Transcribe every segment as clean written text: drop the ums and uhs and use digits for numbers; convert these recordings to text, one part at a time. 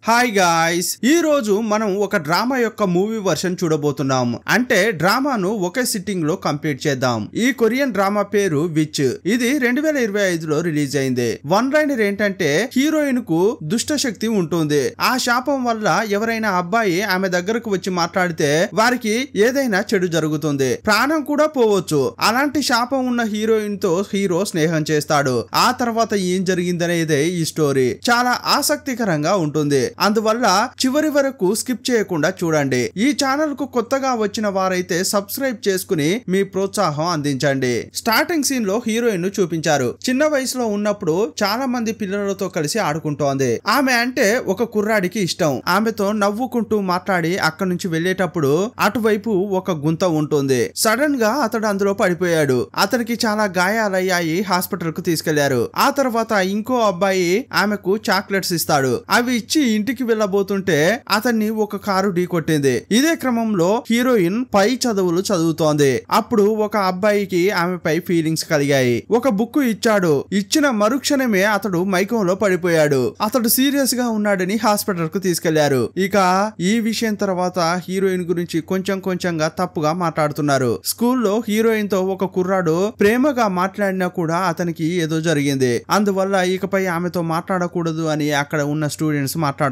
Hi guys, ఈ రోజు మనం ఒక డ్రామా యొక్క మూవీ వర్షన్ చూడబోతున్నాం. అంటే డ్రామాను ఒకే సిట్టింగ్ లో కంప్లీట్ చేద్దాం. ఈ కొరియన్ డ్రామా పేరు విచ్. ఇది 2025లో రిలీజ్ అయింది. వన్ లైనర్ ఏంటంటే, హీరోయిన్ కు దుష్ట శక్తి ఉంటుంది. ఆ శాపం వల్ల ఎవరైనా అబ్బాయి ఆమె దగ్గరకు వచ్చి మాట్లాడితే వారికి ఏదైనా చెడు జరుగుతుంది, ప్రాణం కూడా పోవచ్చు. అలాంటి శాపం ఉన్న హీరోయిన్ తో హీరో స్నేహం చేస్తాడు. ఆ తర్వాత ఏం జరిగిందనేదే ఈ స్టోరీ. చాలా ఆసక్తికరంగా ఉంటుంది. అందువల్ల చివరి వరకు స్కిప్ చేయకుండా చూడండి. ఈ ఛానల్ కు కొత్తగా వచ్చిన వారైతే సబ్స్క్రైబ్ చేసుకుని మీ ప్రోత్సాహం అందించండి. స్టార్టింగ్ సీన్ లో హీరోయిన్ ను చూపించారు. చిన్న వయసులో ఉన్నప్పుడు చాలా మంది పిల్లలతో కలిసి ఆడుకుంటోంది. ఆమె అంటే ఒక కుర్రాడికి ఇష్టం. ఆమెతో నవ్వుకుంటూ మాట్లాడి అక్కడి నుంచి వెళ్లేటప్పుడు అటువైపు ఒక గుంత ఉంటుంది. సడన్ గా అతడు అందులో పడిపోయాడు. అతనికి చాలా గాయాలయ్యాయి. హాస్పిటల్ కు తీసుకెళ్లారు. ఆ తర్వాత ఇంకో అబ్బాయి ఆమెకు చాక్లెట్స్ ఇస్తాడు. అవి ఇచ్చి ఇంటికి వెళ్ళబోతుంటే అతన్ని ఒక కారు ఢీకొట్టింది. ఇదే క్రమంలో హీరోయిన్ పై చదువులు చదువుతోంది. అప్పుడు ఒక అబ్బాయికి ఆమెపై ఫీలింగ్స్ కలిగాయి. ఒక బుక్ ఇచ్చాడు. ఇచ్చిన మరుక్షణమే అతడు మైకంలో పడిపోయాడు. అతడు సీరియస్ గా ఉన్నాడని హాస్పిటల్ కు తీసుకెళ్లారు. ఇక ఈ విషయం తర్వాత హీరోయిన్ గురించి కొంచెంగా తప్పుగా మాట్లాడుతున్నారు. స్కూల్లో హీరోయిన్ తో ఒక కుర్రాడు ప్రేమగా మాట్లాడినా కూడా అతనికి ఏదో జరిగింది. అందువల్ల ఇకపై ఆమెతో మాట్లాడకూడదు అని అక్కడ ఉన్న స్టూడెంట్స్ మాట్లాడుకుంటున్నారు.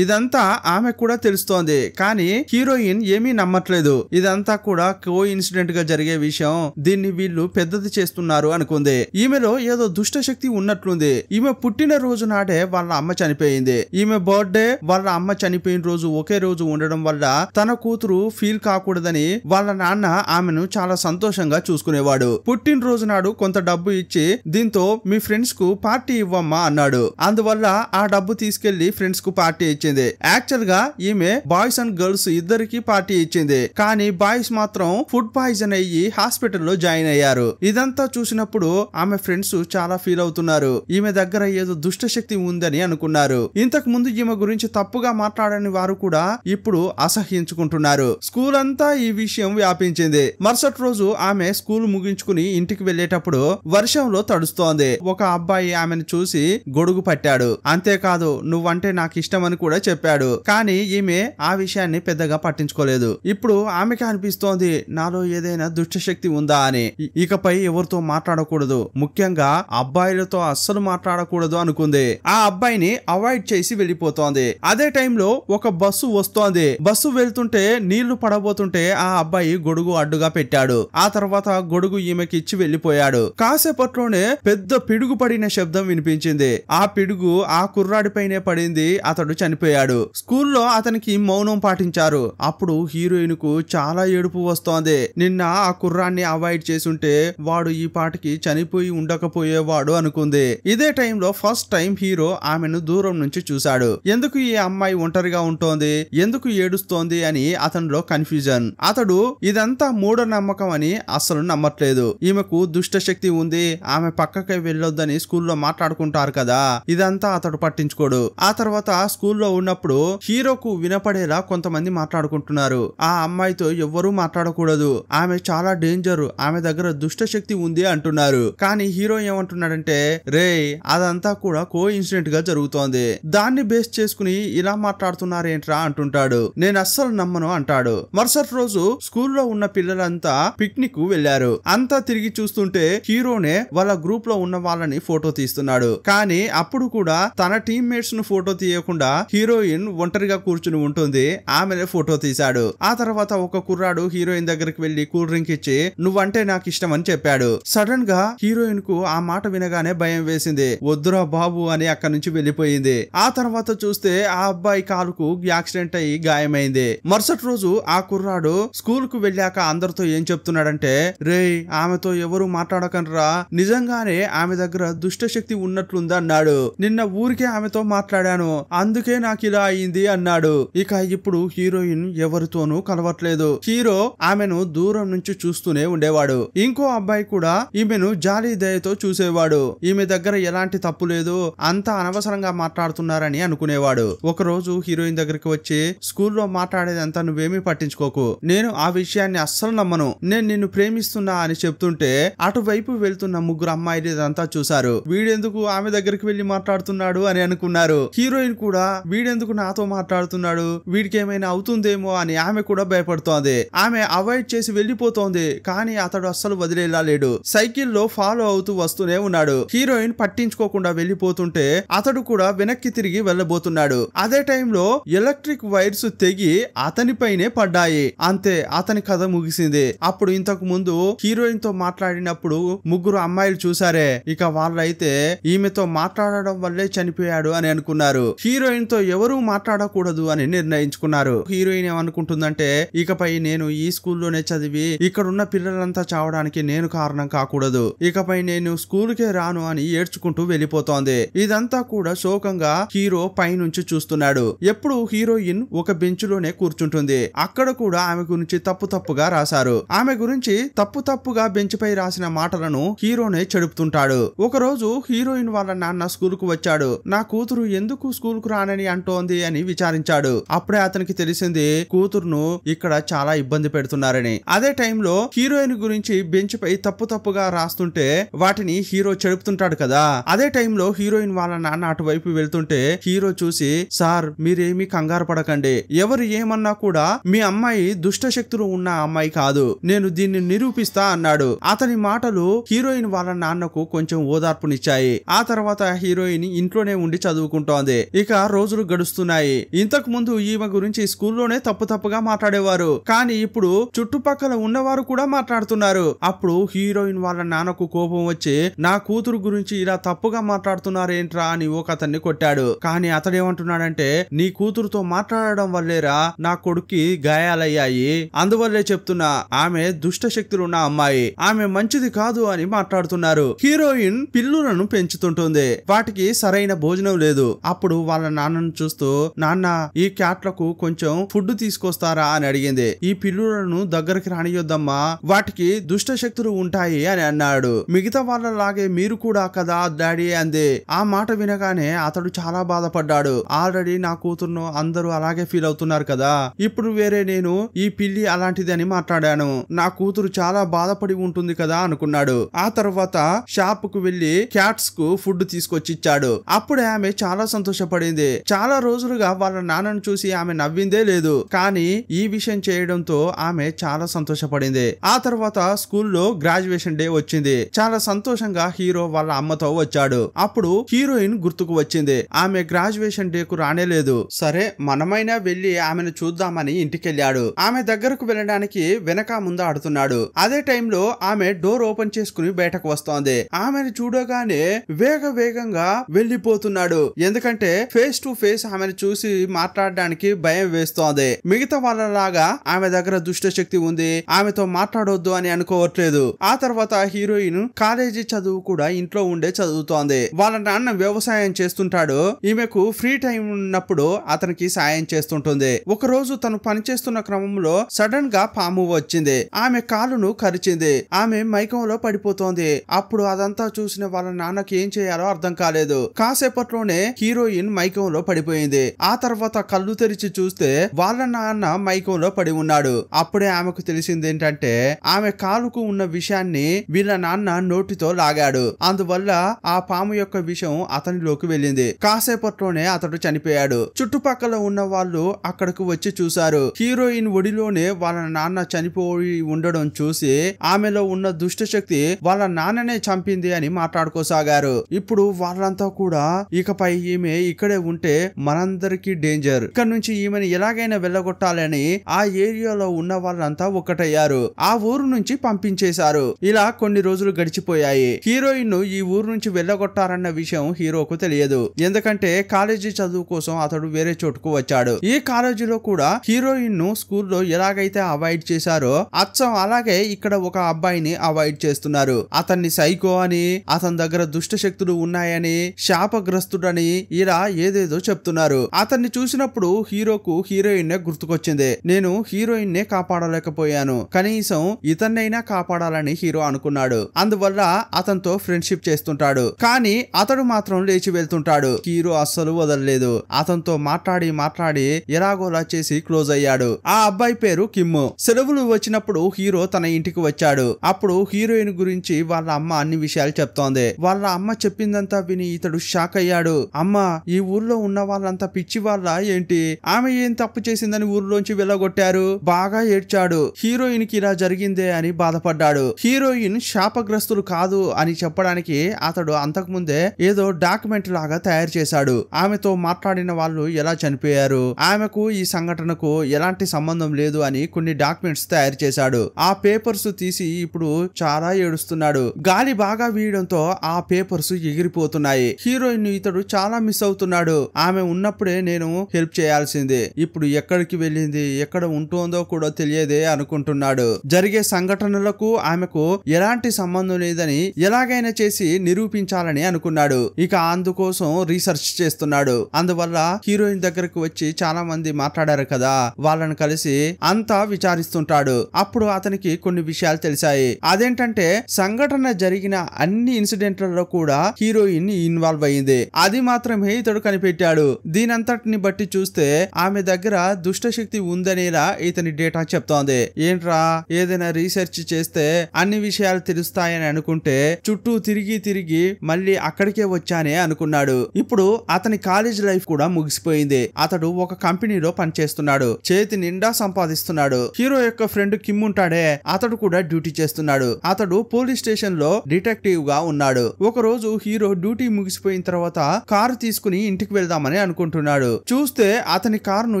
ఇదంతా ఆమె కూడా తెలుస్తోంది. కానీ హీరోయిన్ ఏమీ నమ్మట్లేదు. ఇదంతా కూడా కో ఇన్సిడెంట్ గా జరిగే విషయం. దీన్ని వీళ్ళు పెద్దది చేస్తున్నారు అనుకుంది. ఈమెలో ఏదో దుష్ట శక్తి ఉన్నట్లుంది. ఈమె పుట్టిన రోజు నాడే వాళ్ళ అమ్మ చనిపోయింది. ఈమె బర్త్డే వాళ్ళ అమ్మ చనిపోయిన రోజు ఒకే రోజు ఉండడం వల్ల తన కూతురు ఫీల్ కాకూడదని వాళ్ళ నాన్న ఆమెను చాలా సంతోషంగా చూసుకునేవాడు. పుట్టినరోజు నాడు కొంత డబ్బు ఇచ్చి దీంతో మీ ఫ్రెండ్స్ కు పార్టీ ఇవ్వమ్మా అన్నాడు. అందువల్ల ఆ డబ్బు తీసుకెళ్లి ఫ్రెండ్స్ కు పార్టీ ఇచ్చింది. యాక్చువల్ గా ఈమె బాయ్స్ అండ్ గర్ల్స్ ఇద్దరికి పార్టీ ఇచ్చింది. కానీ బాయ్స్ మాత్రం ఫుడ్ పాయిజన్ అయ్యి హాస్పిటల్లో జాయిన్ అయ్యారు. ఇదంతా చూసినప్పుడు ఆమె ఫ్రెండ్స్ చాలా ఫీల్ అవుతున్నారు. ఈమె దగ్గర ఏదో దుష్ట శక్తి ఉందని అనుకున్నారు. ఇంతకు ముందు ఈమె గురించి తప్పుగా మాట్లాడని వారు కూడా ఇప్పుడు అసహ్యించుకుంటున్నారు. స్కూల్ అంతా ఈ విషయం వ్యాపించింది. మరుసటి రోజు ఆమె స్కూల్ ముగించుకుని ఇంటికి వెళ్లేటప్పుడు వర్షంలో తడుస్తోంది. ఒక అబ్బాయి ఆమెను చూసి గొడుగు పట్టాడు. అంతేకాదు నువ్వంటే నాకు ఇష్టం అని కూడా చెప్పాడు. కానీ ఈమె ఆ విషయాన్ని పెద్దగా పట్టించుకోలేదు. ఇప్పుడు ఆమెకి అనిపిస్తోంది నాలో ఏదైనా దుష్ట శక్తి ఉందా అని. ఇకపై ఎవరితో మాట్లాడకూడదు, ముఖ్యంగా అబ్బాయిలతో అస్సలు మాట్లాడకూడదు అనుకుంది. ఆ అబ్బాయిని అవాయిడ్ చేసి వెళ్ళిపోతోంది. అదే టైంలో ఒక బస్సు వస్తోంది. బస్సు వెళ్తుంటే నీళ్లు పడబోతుంటే ఆ అబ్బాయి గొడుగు అడ్డుగా పెట్టాడు. ఆ తర్వాత గొడుగు ఈమెకి ఇచ్చి వెళ్లిపోయాడు. కాసేపట్లోనే పెద్ద పిడుగు పడిన శబ్దం వినిపించింది. ఆ పిడుగు ఆ కుర్రాడిపైనే పడింది. అతడు చనిపోయాడు. స్కూల్లో అతనికి మౌనం పాటించారు. అప్పుడు హీరోయిన్ కు చాలా ఏడుపు వస్తోంది. నిన్న ఆ కుర్రాన్ని అవాయిడ్ చేసుంటే వాడు ఈ పాటికి చనిపోయి ఉండకపోయేవాడు అనుకుంది. ఇదే టైంలో ఫస్ట్ టైం హీరో ఆమెను దూరం నుంచి చూశాడు. ఎందుకు ఈ అమ్మాయి ఒంటరిగా ఉంటోంది, ఎందుకు ఏడుస్తోంది అని అతనిలో కన్ఫ్యూజన్. అతడు ఇదంతా మూఢనమ్మకం అని అస్సలు నమ్మట్లేదు. ఈమెకు దుష్ట శక్తి ఉంది, ఆమె పక్కకి వెళ్ళొద్దని స్కూల్లో మాట్లాడుకుంటారు కదా, ఇదంతా అతడు పట్టించుకోడు. ఆ తర్వాత స్కూల్లో ఉన్నప్పుడు హీరోకు వినపడేలా కొంతమంది మాట్లాడుకుంటున్నారు. ఆ అమ్మాయితో ఎవ్వరూ మాట్లాడకూడదు, ఆమె చాలా డేంజర్, ఆమె దగ్గర దుష్ట శక్తి ఉంది అంటున్నారు. కానీ హీరో ఏమంటున్నాడంటే, రే అదంతా కూడా కో ఇన్సిడెంట్ గా జరుగుతోంది, దాన్ని బేస్ చేసుకుని ఇలా మాట్లాడుతున్నారేంట్రా అంటుంటాడు. నేను అస్సలు నమ్మను అంటాడు. మరుసటి రోజు స్కూల్లో ఉన్న పిల్లలంతా పిక్నిక్ కు వెళ్లారు. అంతా తిరిగి చూస్తుంటే హీరోనే వాళ్ళ గ్రూప్ లో ఉన్న వాళ్ళని ఫోటో తీస్తున్నాడు. కానీ అప్పుడు కూడా తన టీమ్మేట్స్ ను ఫోటో తీయకుండా హీరోయిన్ ఒంటరిగా కూర్చుని ఉంటుంది. ఆమెనే ఫోటో తీశాడు. ఆ తర్వాత ఒక కుర్రాడు హీరోయిన్ దగ్గరికి వెళ్లి కూల్ డ్రింక్ ఇచ్చి నువ్వంటే నాకు ఇష్టం అని చెప్పాడు. సడన్ గా హీరోయిన్ కు ఆ మాట వినగానే భయం వేసింది. వద్దురా బాబు అని అక్కడి నుంచి వెళ్లిపోయింది. ఆ తర్వాత చూస్తే ఆ అబ్బాయి కాలుకు యాక్సిడెంట్ అయ్యి గాయమైంది. మరుసటి రోజు ఆ కుర్రాడు స్కూల్ కు వెళ్ళాక అందరితో ఏం చెప్తున్నాడంటే, రే ఆమెతో ఎవరు మాట్లాడకండ్రా, నిజంగానే ఆమె దగ్గర దుష్ట శక్తి ఉన్నట్లుంది అన్నాడు. నిన్న ఊరికే ఆమెతో మాట్లాడాను, అందుకే నాకు ఇలా అయింది అన్నాడు. ఇక ఇప్పుడు హీరోయిన్ ఎవరితోనూ కలవట్లేదు. హీరో ఆమెను దూరం నుంచి చూస్తూనే ఉండేవాడు. ఇంకో అబ్బాయి కూడా ఈమెను జాలి దయతో చూసేవాడు. ఈమె దగ్గర ఎలాంటి తప్పు లేదు, అంతా అనవసరంగా మాట్లాడుతున్నారని అనుకునేవాడు. ఒక రోజు హీరోయిన్ దగ్గరికి వచ్చి స్కూల్లో మాట్లాడేదంతా నువ్వేమీ పట్టించుకోకు, నేను ఆ విషయాన్ని అస్సలు నమ్మను, నేను నిన్ను ప్రేమిస్తున్నా అని చెప్తుంటే అటువైపు వెళ్తున్న ముగ్గురు అమ్మాయిలు ఇదంతా చూశారు. వీడెందుకు ఆమె దగ్గరికి వెళ్లి మాట్లాడుతున్నాడు అని అనుకున్నారు. హీరో హీరోయిన్ కూడా వీడెందుకు నాతో మాట్లాడుతున్నాడు, వీడికి ఏమైనా అవుతుందేమో అని ఆమె కూడా భయపడుతోంది. ఆమె అవాయిడ్ చేసి వెళ్లిపోతోంది. కానీ అతడు అస్సలు వదిలేలా లేడు. సైకిల్లో ఫాలో అవుతూ వస్తూనే ఉన్నాడు. హీరోయిన్ పట్టించుకోకుండా వెళ్లిపోతుంటే అతడు కూడా వెనక్కి తిరిగి వెళ్లబోతున్నాడు. అదే టైంలో ఎలక్ట్రిక్ వైర్స్ తెగి అతనిపైనే పడ్డాయి. అంతే, అతని కథ ముగిసింది. అప్పుడు ఇంతకు ముందు హీరోయిన్ తో మాట్లాడినప్పుడు ముగ్గురు అమ్మాయిలు చూసారే, ఇక వాళ్ళైతే ఈమెతో మాట్లాడడం వల్లే చనిపోయాడు అని అనుకున్నారు. హీరోయిన్ తో ఎవరూ మాట్లాడకూడదు అని నిర్ణయించుకున్నారు. హీరోయిన్ ఏమనుకుంటుందంటే, ఇకపై నేను ఈ స్కూల్లోనే చదివి ఇక్కడున్న పిల్లలంతా చావడానికి నేను కారణం కాకూడదు, ఇకపై నేను స్కూల్ కే రాను అని ఏడ్చుకుంటూ వెళ్లిపోతోంది. ఇదంతా కూడా శోకంగా హీరో పైనుంచి చూస్తున్నాడు. ఎప్పుడు హీరోయిన్ ఒక బెంచ్లోనే కూర్చుంటుంది. అక్కడ కూడా ఆమె గురించి తప్పుగా రాశారు. ఆమె గురించి తప్పుగా బెంచ్ పై రాసిన మాటలను హీరోనే చెడుపుతుంటాడు. ఒక రోజు హీరోయిన్ వాళ్ళ నాన్న స్కూల్ కు వచ్చాడు. నా కూతురు ఎందుకు స్కూల్ కు రానని అంటోంది అని విచారించాడు. అప్పుడే అతనికి తెలిసింది కూతురును ఇక్కడ చాలా ఇబ్బంది పెడుతున్నారని. అదే టైంలో హీరోయిన్ గురించి బెంచ్ పై తప్పుగా రాస్తుంటే వాటిని హీరో చెడుపుతుంటాడు కదా. అదే టైంలో హీరోయిన్ వాళ్ళ నాన్న అటువైపు వెళ్తుంటే హీరో చూసి, సార్ మీరేమీ కంగారు పడకండి, ఎవరు ఏమన్నా కూడా మీ అమ్మాయి దుష్ట శక్తులు ఉన్న అమ్మాయి కాదు, నేను దీన్ని నిరూపిస్తా అన్నాడు. అతని మాటలు హీరోయిన్ వాళ్ళ నాన్నకు కొంచెం ఓదార్పునిచ్చాయి. ఆ తర్వాత హీరోయిన్ ఇంట్లోనే ఉండి చదువుకుంటోంది. ఇక రోజులు గడుస్తున్నాయి. ఇంతకు ముందు ఈమె గురించి స్కూల్లోనే తప్పుగా మాట్లాడేవారు, కానీ ఇప్పుడు చుట్టుపక్కల ఉన్నవారు కూడా మాట్లాడుతున్నారు. అప్పుడు హీరోయిన్ వాళ్ళ నాన్నకు కోపం వచ్చి, నా కూతురు గురించి ఇలా తప్పుగా మాట్లాడుతున్నారేంట్రా అని ఒక అతన్ని కొట్టాడు. కానీ అతడేమంటున్నాడంటే, నీ కూతురుతో మాట్లాడడం వల్లేరా నా కొడుక్కి గాయాలయ్యాయి, అందువల్లే చెప్తున్నా, ఆమె దుష్ట శక్తులున్న అమ్మాయి, ఆమె మంచిది కాదు అని మాట్లాడుతున్నారు. హీరోయిన్ పిల్లులను పెంచుతుంటుంది. వాటికి సరైన భోజనం లేదు. అప్పుడు వాళ్ళ నాన్నను చూస్తూ, నాన్న ఈ క్యాట్లకు కొంచెం ఫుడ్ తీసుకొస్తారా అని అడిగింది. ఈ పిల్లులను దగ్గరికి రానియొద్దమ్మా, వాటికి దుష్ట శక్తులు ఉంటాయి అని అన్నాడు. మిగతా వాళ్ళలాగే మీరు కూడా కదా డాడీ అంది. ఆ మాట వినగానే అతడు చాలా బాధపడ్డాడు. ఆల్రెడీ నా కూతురును అందరూ అలాగే ఫీల్ అవుతున్నారు కదా, ఇప్పుడు వేరే నేను ఈ పిల్లి అలాంటిది అని మాట్లాడాను, నా కూతురు చాలా బాధపడి ఉంటుంది కదా అనుకున్నాడు. ఆ తర్వాత షాప్ కు వెళ్లి క్యాట్స్ కు ఫుడ్ తీసుకొచ్చి ఇచ్చాడు. అప్పుడే ఆమె చాలా సంతోషపడింది. చాలా రోజులుగా వాళ్ళ నాన్నను చూసి ఆమె నవ్విందే లేదు. కానీ ఈ విషయం చేయడంతో ఆమె చాలా సంతోషపడింది. ఆ తర్వాత స్కూల్లో గ్రాడ్యుయేషన్ డే వచ్చింది. చాలా సంతోషంగా హీరో వాళ్ళ అమ్మతో వచ్చాడు. అప్పుడు హీరోయిన్ గుర్తుకు వచ్చింది. ఆమె గ్రాడ్యుయేషన్ డే కు రానేలేదు. సరే మనమైనా వెళ్లి ఆమెను చూద్దామని ఇంటికెళ్ళాడు. ఆమె దగ్గరకు వెళ్ళడానికి వెనక ముందు ఆడుతున్నాడు. అదే టైంలో ఆమె డోర్ ఓపెన్ చేసుకుని బయటకు వస్తోంది. ఆమెను చూడగానే వేగంగా వెళ్లిపోతున్నాడు. ఎందుకంటే ఫేస్ టు ఫేస్ ఆమెను చూసి మాట్లాడడానికి భయం వేస్తోంది. మిగతా వాళ్ళలాగా ఆమె దగ్గర దుష్ట శక్తి ఉంది, ఆమెతో మాట్లాడొద్దు అని అనుకోవట్లేదు. ఆ తర్వాత హీరోయిన్ కాలేజీ చదువు కూడా ఇంట్లో ఉండే చదువుతోంది. వాళ్ళ నాన్న వ్యవసాయం చేస్తుంటాడు. ఈమెకు ఫ్రీ టైం ఉన్నప్పుడు అతనికి సాయం చేస్తుంటుంది. ఒక రోజు తను పనిచేస్తున్న క్రమంలో సడన్ గా పాము వచ్చింది. ఆమె కాలును కరిచింది. ఆమె మైకంలో పడిపోతోంది. అప్పుడు అదంతా చూసిన వాళ్ళ నాన్నకి ఏం చేయాలో అర్థం కాలేదు. కాసేపట్లోనే హీరోయిన్ మైకంలో పడిపోయింది. ఆ తర్వాత కళ్ళు తెరిచి చూస్తే వాళ్ళ నాన్న మైకంలో పడి ఉన్నాడు. అప్పుడే ఆమెకు తెలిసింది ఏంటంటే, ఆమె కాలుకు ఉన్న విషయాన్ని వీళ్ళ నాన్న నోటితో లాగాడు. అందువల్ల ఆ పాము యొక్క విషం అతనిలోకి వెళ్ళింది. కాసేపట్లోనే అతడు చనిపోయాడు. చుట్టుపక్కల ఉన్న వాళ్ళు అక్కడకు వచ్చి చూశారు. హీరోయిన్ ఒడిలోనే వాళ్ళ నాన్న చనిపోయి ఉండడం చూసి ఆమెలో ఉన్న దుష్ట శక్తి వాళ్ళ నాన్ననే చంపింది అని మాట్లాడుకోసాగారు. ఇప్పుడు వాళ్ళంతా కూడా ఇకపై ఈమె ఇక్కడే ఉంటే మనందరికీ డేంజర్, ఇక్కడ నుంచి ఈమెను ఎలాగైనా వెళ్ళగొట్టాలని ఆ ఏరియాలో ఉన్న వాళ్ళంతా ఒక్కటయ్యారు. ఆ ఊరు నుంచి పంపించేశారు. ఇలా కొన్ని రోజులు గడిచిపోయాయి. హీరోయిన్ ను ఈ ఊరు నుంచి వెళ్ళగొట్టారన్న విషయం హీరోకు తెలియదు. ఎందుకంటే కాలేజీ చదువు కోసం అతడు వేరే చోటుకు వచ్చాడు. ఈ కాలేజీలో కూడా హీరోయిన్ ను స్కూల్లో ఎలాగైతే అవాయిడ్ చేశారో అచ్చం అలాగే ఇక్కడ ఒక అబ్బాయిని అవాయిడ్ చేస్తున్నారు. అతన్ని సైకో అని, అతని దగ్గర దుష్ట శక్తులు ఉన్నాయని, శాపగ్రస్తుడని ఇలా ఏదేదో చెప్తున్నారు. అతన్ని చూసినప్పుడు హీరోకు హీరోయిన్ గుర్తుకొచ్చింది. నేను హీరోయిన్ నే కాపాడలేకపోయాను, కనీసం ఇతన్నైనా కాపాడాలని హీరో అనుకున్నాడు. అందువల్ల అతనితో ఫ్రెండ్షిప్ చేస్తుంటాడు. కానీ అతడు మాత్రం లేచి వెళ్తుంటాడు. హీరో అస్సలు వదలలేదు. అతనితో మాట్లాడి ఎలాగోలా చేసి క్లోజ్ అయ్యాడు. ఆ అబ్బాయి పేరు కిమ్ము. సెలవులు వచ్చినప్పుడు హీరో తన ఇంటికి వచ్చాడు. అప్పుడు హీరోయిన్ గురించి వాళ్ళ అమ్మ అన్ని విషయాలు చెప్తోంది. వాళ్ళ అమ్మ చెప్పిందంతా విని ఇతడు షాక్ అయ్యాడు. అమ్మ ఈ ఊర్లో ఉన్న వాళ్ళంతా పిచ్చి వాళ్ళ ఏంటి, ఆమె ఏం తప్పు చేసిందని ఊర్లోంచి వెళ్ళగొట్టారు. బాగా ఏడ్చాడు. హీరోయిన్ కి ఇలా జరిగిందే అని బాధపడ్డాడు. హీరోయిన్ శాపగ్రస్తులు కాదు అని చెప్పడానికి అతడు అంతకుముందే ఏదో డాక్యుమెంట్ లాగా తయారు చేశాడు. ఆమెతో మాట్లాడిన వాళ్ళు ఎలా చనిపోయారు, ఆమెకు ఈ సంఘటనకు ఎలాంటి సంబంధం లేదు అని కొన్ని డాక్యుమెంట్స్ తయారు చేశాడు. ఆ పేపర్స్ తీసి ఇప్పుడు చాలా ఏడుస్తున్నాడు. గాలి బాగా వీయడంతో ఆ పేపర్స్ ఎగిరిపోతున్నాయి. హీరోయిన్ ఇతడు చాలా మిస్ అవుతున్నాడు. ఆమె ఉన్నప్పుడే నేను హెల్ప్ చేయాల్సిందే. ఇప్పుడు ఎక్కడికి వెళ్ళింది, ఎక్కడ ఉంటుందో కూడా తెలియదే అనుకుంటున్నాడు. జరిగే సంఘటనలకు ఆమెకు ఎలాంటి సంబంధం లేదని ఎలాగైనా చేసి నిరూపించాలని అనుకున్నాడు. ఇక అందుకోసం రీసెర్చ్ చేస్తున్నాడు. అందువల్ల హీరోయిన్ దగ్గరకు వచ్చి చాలా మంది మాట్లాడారు కదా, వాళ్ళని కలిసి అంతా విచారిస్తుంటాడు. అప్పుడు అతనికి కొన్ని విషయాలు తెలిసాయి. అదేంటంటే సంఘటన జరిగిన అన్ని ఇన్సిడెంట్లలో కూడా హీరోయిన్ ఇన్వాల్వ్ అయింది. అది మాత్రమే ఇతడు కనిపెట్టాడు. దీనంతటిని బట్టి చూస్తే ఆమె దగ్గర దుష్టశక్తి ఉందనేలా ఇతని డేటా చెప్తోంది. ఏంట్రా, ఏదైనా రీసెర్చ్ చేస్తే అన్ని విషయాలు తెలుస్తాయని అనుకుంటే చుట్టూ తిరిగి మళ్ళీ అక్కడికే వచ్చానే అనుకున్నాడు. ఇప్పుడు అతని కాలేజ్ లైఫ్ కూడా ముగిసిపోయింది. అతడు ఒక కంపెనీలో పనిచేస్తున్నాడు. చేతి నిండా సంపాదిస్తున్నాడు. హీరో యొక్క ఫ్రెండ్ కిమ్ ఉంటాడే, అతడు కూడా డ్యూటీ చేస్తున్నాడు. అతడు పోలీస్ స్టేషన్ లో డిటెక్టివ్ గా ఉన్నాడు. ఒక రోజు హీరో డ్యూటీ ముగిసిపోయిన తర్వాత కారు తీసుకుని ఇంటికి వెళ్దామని అనుకుంటున్నాడు. చూస్తే అతని కారును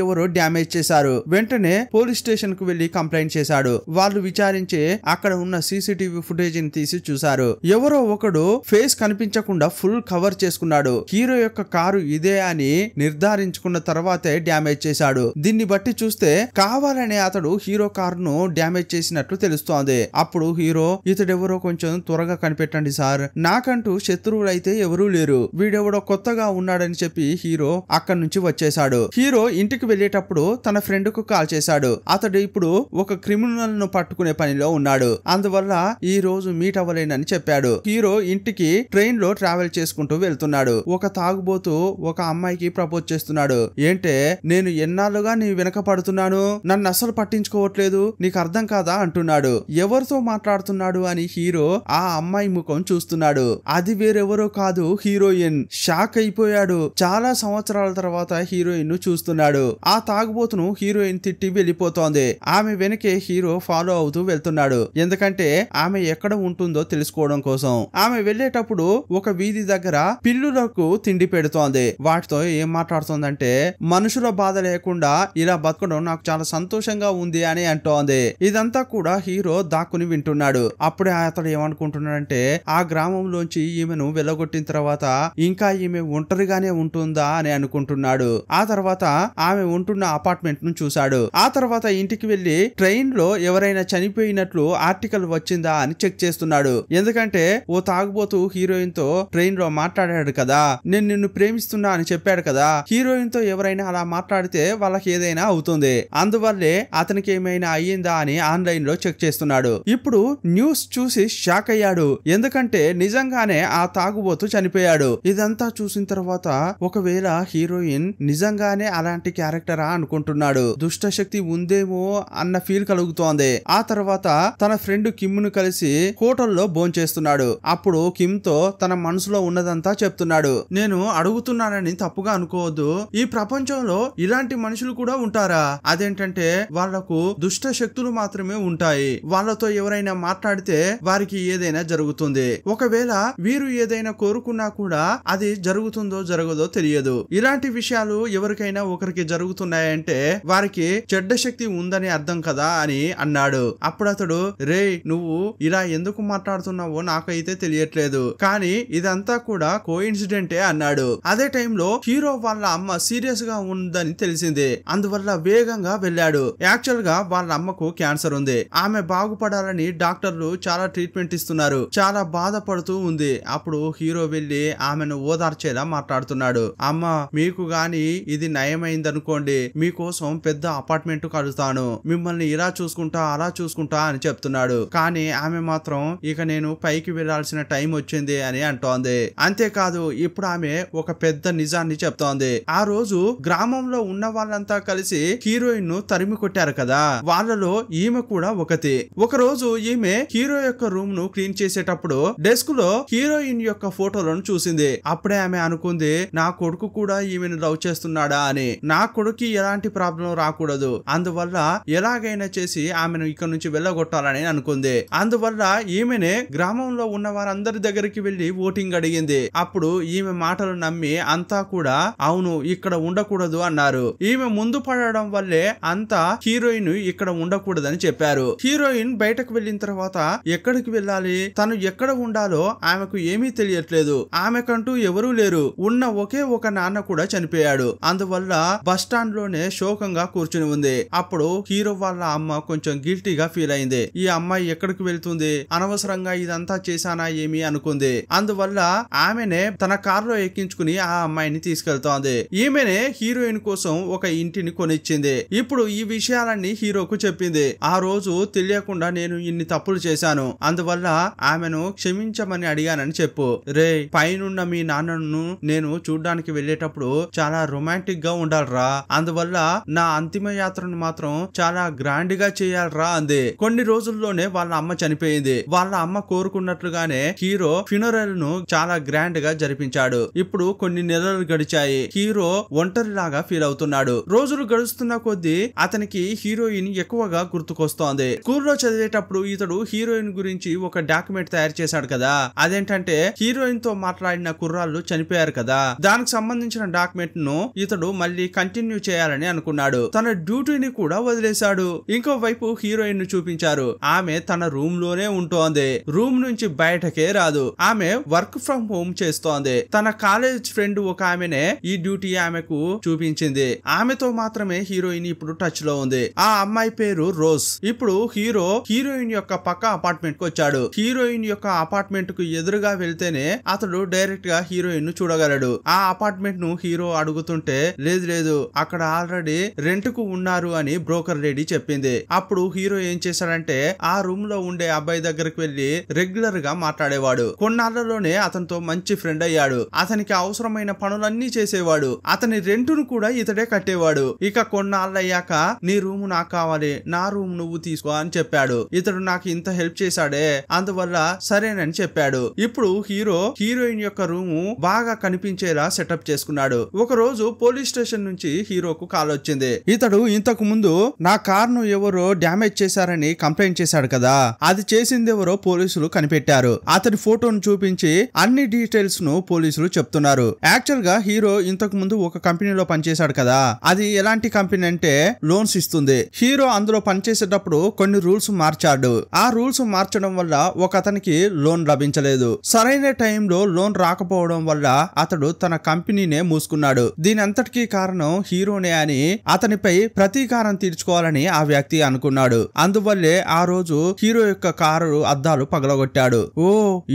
ఎవరో డ్యామేజ్ చేశారు. వెంటనే పోలీస్ స్టేషన్ కు వెళ్లి కంప్లైంట్ చేశాడు. వాళ్ళు విచారించి అక్కడ ఉన్న సీసీటీవీ ఫుటేజ్ ని తీసి చూశారు. ఎవరో ఒకడు ఫేస్ కనిపించకుండా ఫుల్ కవర్ చేసుకున్నాడు. హీరో యొక్క కారు ఇదే అని నిర్ధారించుకున్న తర్వాతే డ్యామేజ్ చేశాడు. దీన్ని బట్టి చూస్తే కావాలనే అతడు హీరో కారును డ్యామేజ్ చేసినట్లు తెలుస్తోంది. అప్పుడు హీరో, ఇతడెవరో కొంచెం త్వరగా కనిపెట్టండి సార్, నాకంటూ శత్రువులైతే ఎవరూ లేరు, వీడెవడో కొత్తగా ఉన్నాడని చెప్పి హీరో అక్కడి నుంచి వచ్చేశాడు. హీరో ఇంటికి వెళ్లేటప్పుడు తన ఫ్రెండ్ కు కాల్ చేశాడు. అతడు ఇప్పుడు ఒక క్రిమినల్ ను పట్టుకునే పనిలో ఉన్నాడు. అందువల్ల ఈ రోజు మీట్ అవ్వలేనని చెప్పాడు. హీరో ఇంటికి ట్రైన్ లో ట్రావెల్ చేసుకుంటూ వెళ్తున్నాడు. ఒక తాగుబోతూ ఒక అమ్మాయికి ప్రపోజ్ చేస్తున్నాడు. ఏంటే, నేను ఎన్నాళ్ళుగా నీ వెనక పడుతున్నాను, నన్ను అస్సలు పట్టించుకోవట్లేదు, నీకు అర్థం కాదా అంటున్నాడు. ఎవరితో మాట్లాడుతున్నాడు అని హీరో ఆ అమ్మాయి ముఖం చూస్తున్నాడు. అది వేరెవరో కాదు, హీరోయిన్. షాక్ అయిపోయాడు. చాలా సంవత్సరాల తర్వాత హీరోయిన్ ను చూస్తున్నాడు. ఆ తాగుబోతును హీరోయిన్ తిట్టి వెళ్ళిపోతోంది. ఆమె వెనకే హీరో ఫాలో అవుతూ వెళ్తున్నాడు. ఎందుకంటే ఆమె ఎక్కడ ఉంటుందో తెలుసుకోవడం కోసం. ఆమె వెళ్లేటప్పుడు ఒక వీధి దగ్గర పిల్లులకు తిండి పెడుతోంది. వాటితో ఏం మాట్లాడుతోందంటే, మనుషుల బాధ లేకుండా ఇలా బతకడం నాకు చాలా సంతోషంగా ఉంది అని అంటోంది. ఇదంతా కూడా హీరో దాక్కుని వింటున్నాడు. అప్పుడే అతడు ఏమనుకుంటున్నాడంటే, ఆ గ్రామంలోంచి ఈమెను వెళ్ళగొట్టిన తర్వాత ఇంకా ఈమె ఒంటరిగానే ఉంటుందా అని అనుకుంటున్నాడు. ఆ తర్వాత ఆమె ఉంటున్న అపార్ట్మెంట్ ను చూశాడు. ఆ తర్వాత ఇంటికి వెళ్లి ట్రైన్ లో ఎవరైనా చనిపోయినట్లు ఆర్టికల్ వచ్చిందా అని చెక్ చేస్తున్నాడు. ఎందుకంటే ఓ తాగుబోతూ హీరోయిన్ తో ట్రైన్ లో మాట్లాడాడు కదా, నేను నిన్ను ప్రేమిస్తున్నా అని చెప్పాడు కదా, హీరోయిన్ తో ఎవరైనా అలా మాట్లాడితే వాళ్ళకి ఏదైనా అవుతుంది, అందువల్లే అతనికి ఏమైనా అయ్యిందా అని ఆన్లైన్ లో చెక్ చేస్తున్నాడు. ఇప్పుడు న్యూస్ చూసి షాక్ అయ్యాడు. ఎందుకంటే నిజంగానే ఆ తాగుబోతూ చనిపోయాడు. ఇదంతా చూసిన తర్వాత ఒకవేళ హీరోయిన్ నిజంగానే అలాంటి క్యారెక్టరా అనుకుంటున్నాడు. దుష్టశక్తి ఉందేమో అన్న ఫీల్ కలుగుతోంది. ఆ తర్వాత తన ఫ్రెండ్ కిమ్ ను కలిసి హోటల్లో భోంచేస్తున్నాడు. అప్పుడు కిమ్ తో తన మనసులో ఉన్నదంతా చెప్తున్నాడు. నేను అడుగుతున్నానని తప్పుగా అనుకోవద్దు, ఈ ప్రపంచంలో ఇలాంటి మనుషులు కూడా ఉంటారా? అదేంటంటే వాళ్లకు దుష్ట శక్తులు మాత్రమే ఉంటాయి. వాళ్ళతో ఎవరైనా మాట్లాడితే వారికి ఏదైనా జరుగుతుంది. ఒకవేళ వీరు ఏదైనా కోరుకున్నా కూడా అది జరుగుతుందో జరగదో తెలియదు. ఇలాంటి విషయాలు ఎవరికైనా ఒకరికి జరుగుతున్నాయంటే వారికి చెడ్డ శక్తి ఉందని అర్థం కదా అని అన్నాడు. అప్పుడు అతడు, రే నువ్వు ఇలా ఎందుకు మాట్లాడుతున్నావో నాకైతే తెలియట్లేదు, కానీ ఇదంతా కూడా కోఇన్సిడెంటే అన్నాడు. అదే టైంలో హీరో వాళ్ళ అమ్మ సీరియస్ గా ఉందని తెలిసింది. అందువల్ల వేగంగా వెళ్ళాడు. యాక్చువల్ గా వాళ్ళ అమ్మకు క్యాన్సర్ ఉంది. ఆమె బాగుపడాలని డాక్టర్లు చాలా ట్రీట్మెంట్ ఇస్తున్నారు. చాలా బాధపడుతూ ఉంది. అప్పుడు హీరో వెళ్లి ఆమెను ఓదార్చేలా మాట్లాడుతున్నాడు. అమ్మ, మీకు గాని ఇది నయమైందనుకోండి, మీకోసం పెద్ద అపార్ట్మెంట్ కలుస్తాను, మిమ్మల్ని ఇలా చూసుకుంటా అలా చూసుకుంటా అని చెప్తున్నాడు. కానీ ఆమె మాత్రం ఇక నేను పైకి వెళ్లాల్సిన టైం వచ్చింది అని అంటోంది. అంతేకాదు ఇప్పుడు ఆమె ఒక పెద్ద నిజాన్ని చెప్తోంది. ఆ రోజు గ్రామంలో ఉన్న వాళ్ళంతా కలిసి హీరోయిన్ ను తరిమి కొట్టారు కదా, వాళ్ళలో ఈమె కూడా ఒకటి. ఒక రోజు ఈమె హీరో యొక్క రూమ్ ను క్లీన్ చేసేటప్పుడు డెస్క్ లో హీరోయిన్ యొక్క ఫోటోలను చూసింది. అప్పుడే ఆమె అనుకుంది, అనుకుంది నా కొడుకు కూడా ఈమెను లవ్ చేస్తున్నాడా అని. నా కొడుకు ఎలాంటి ప్రాబ్లం రాకూడదు, అందువల్ల ఎలాగైనా చేసి ఆమెను ఇక్కడ నుంచి వెళ్ళగొట్టాలని అనుకుంది. అందువల్ల ఈమెనే గ్రామంలో ఉన్న వారందరి దగ్గరికి వెళ్లి ఓటింగ్ అడిగింది. అప్పుడు ఈమె మాటలు నమ్మి అంతా కూడా అవును ఇక్కడ ఉండకూడదు అన్నారు. ఈమె ముందు పడడం వల్లే అంతా హీరోయిన్ ఇక్కడ ఉండకూడదని చెప్పారు. హీరోయిన్ బయటకు వెళ్లిన తర్వాత ఎక్కడికి వెళ్ళాలి, తను ఎక్కడ ఉండాలో ఆమెకు ఏమీ తెలియట్లేదు. ఆమెకంటూ ఎవరూ లేరు. ఉన్న ఒకే ఒక నాన్న కూడా చనిపోయాడు. అందువల్ల బస్ స్టాండ్ లోనే శోకంగా కూర్చుని ఉంది. అప్పుడు హీరో వాళ్ళ అమ్మ కొంచెం గిల్టీగా ఫీల్ అయింది. ఈ అమ్మాయి ఎక్కడికి వెళ్తుంది, అనవసరంగా ఇదంతా చేశానా ఏమి అనుకుంది. అందువల్ల ఆమెనే తన కారులో ఎక్కించుకుని ఆ అమ్మాయిని తీసుకెళ్తోంది. ఈమెనే హీరోయిన్ కోసం ఒక ఇంటిని కొనిచ్చింది. ఇప్పుడు ఈ విషయాలన్నీ హీరోకు చెప్పింది. ఆ రోజు తెలియకుండా నేను ఇన్ని తప్పులు చేశాను, అందువల్ల ఆమెను క్షమించమని అడిగానని చెప్పు. రే పైనున్న మీ నాన్నను నేను చూడ్డానికి వెళ్ళేటప్పుడు చాలా రొమాంటిక్ గా ఉండాలరా, అందువల్ల నా అంతిమ యాత్రను మాత్రం చాలా గ్రాండ్ గా చేయాలరా అంది. కొన్ని రోజుల్లోనే వాళ్ళ అమ్మ చనిపోయింది. వాళ్ళ అమ్మ కోరుకున్నట్లుగానే హీరో ఫ్యూనరల్ ను చాలా గ్రాండ్ గా జరిపించాడు. ఇప్పుడు కొన్ని నెలలు గడిచాయి. హీరో ఒంటరిలాగా ఫీల్ అవుతున్నాడు. రోజులు గడుస్తున్న కొద్దీ అతనికి హీరోయిన్ ఎక్కువగా గుర్తుకొస్తోంది. స్కూల్లో చదివేటప్పుడు ఇతడు హీరోయిన్ గురించి ఒక డాక్యుమెంట్ తయారు చేశాడు కదా, అదేంటంటే హీరోయిన్ తో మాట్లాడిన కుర్రాళ్ళు చనిపోయారు కదా, దానికి సంబంధించిన డాక్యుమెంట్ ను ఇతడు మళ్ళీ కంటిన్యూ చేయాలని అనుకున్నాడు. తన డ్యూటీని కూడా వదిలేశాడు. ఇంకో వైపు హీరోయిన్ ను చూపించారు. ఆమె తన రూమ్ లోనే ఉంటోంది. రూమ్ నుంచి బయటకే రాదు. ఆమె వర్క్ ఫ్రం హోమ్ చేస్తోంది. తన కాలేజ్ ఫ్రెండ్ ఒక ఆమెనే ఈ డ్యూటీ ఆమెకు చూపించింది. ఆమెతో మాత్రమే హీరోయిన్ ఇప్పుడు టచ్ లో ఉంది. ఆ అమ్మాయి పేరు రోజ్. ఇప్పుడు హీరో హీరోయిన్ యొక్క పక్క అపార్ట్మెంట్ కు వచ్చాడు. హీరోయిన్ యొక్క అపార్ట్మెంట్ కు ఎదురుగా వెళ్తేనే అతడు డైరెక్ట్ గా హీరోయిన్ ను చూడగలడు. ఆ అపార్ట్మెంట్ ను హీరో అడుగుతుంటే లేదు అక్కడ ఆల్రెడీ రెంట్ కు ఉన్నారు అని బ్రోకర్ లేడీ చెప్పింది. అప్పుడు హీరో ఏం చేశాడంటే ఆ రూమ్ లో ఉండే అబ్బాయి దగ్గరకు వెళ్లి రెగ్యులర్ గా మాట్లాడేవాడు. కొన్నాళ్లలోనే అతనితో మంచి ఫ్రెండ్ అయ్యాడు. అతనికి అవసరమైన పనులన్నీ చేసేవాడు. అతని రెంటును కూడా ఇతడే కట్టేవాడు. ఇక కొన్నాళ్ళయ్యాక నీ రూమ్ నాకు కావాలి, నా రూమ్ నువ్వు తీసుకో అని చెప్పాడు. ఇతడు నాకు ఇంత హెల్ప్ చేశాడే, అందువల్ల సరేనని చెప్పాడు. ఇప్పుడు హీరో హీరోయిన్ యొక్క రూము బాగా కనిపించేలా సెటప్ చేసుకున్నాడు. ఒక రోజు పోలీస్ స్టేషన్ నుంచి హీరోకు కాల్ వచ్చింది. ఇతడు ఇంతకు ముందు నా కార్ ను ఎవరో డ్యామేజ్ చేశారని కంప్లైంట్ చేశాడు కదా, అది చేసింది ఎవరో పోలీసులు కనిపెట్టారు. అతడి ఫోటోను చూపించి అన్ని డీటెయిల్స్ ను పోలీసులు చెప్తున్నారు. యాక్చువల్ గా హీరో ఇంతకు ముందు ఒక కంపెనీలో పనిచేశాడు కదా, అది ఎలాంటి కంపెనీ అంటే లోన్స్ ఇస్తుంది. హీరో అందులో పనిచేసేటప్పుడు కొన్ని రూల్స్ మార్చాడు. ఆ రూల్స్ మార్చడం వల్ల ఒక అతనికి లోన్ లభించలేదు. సరైన టైంలో లోన్ రాకపోవడం వల్ల అతడు తన కంపెనీనే మూసుకున్నాడు. దీని అంతటికీ కారణం హీరోనే అని అతనిపై ప్రతీకారం తీర్చుకోవాలని ఆ వ్యక్తి అనుకున్నాడు. అందువల్లే ఆ రోజు హీరో యొక్క కారు అద్దాలు పగలగొట్టాడు. ఓ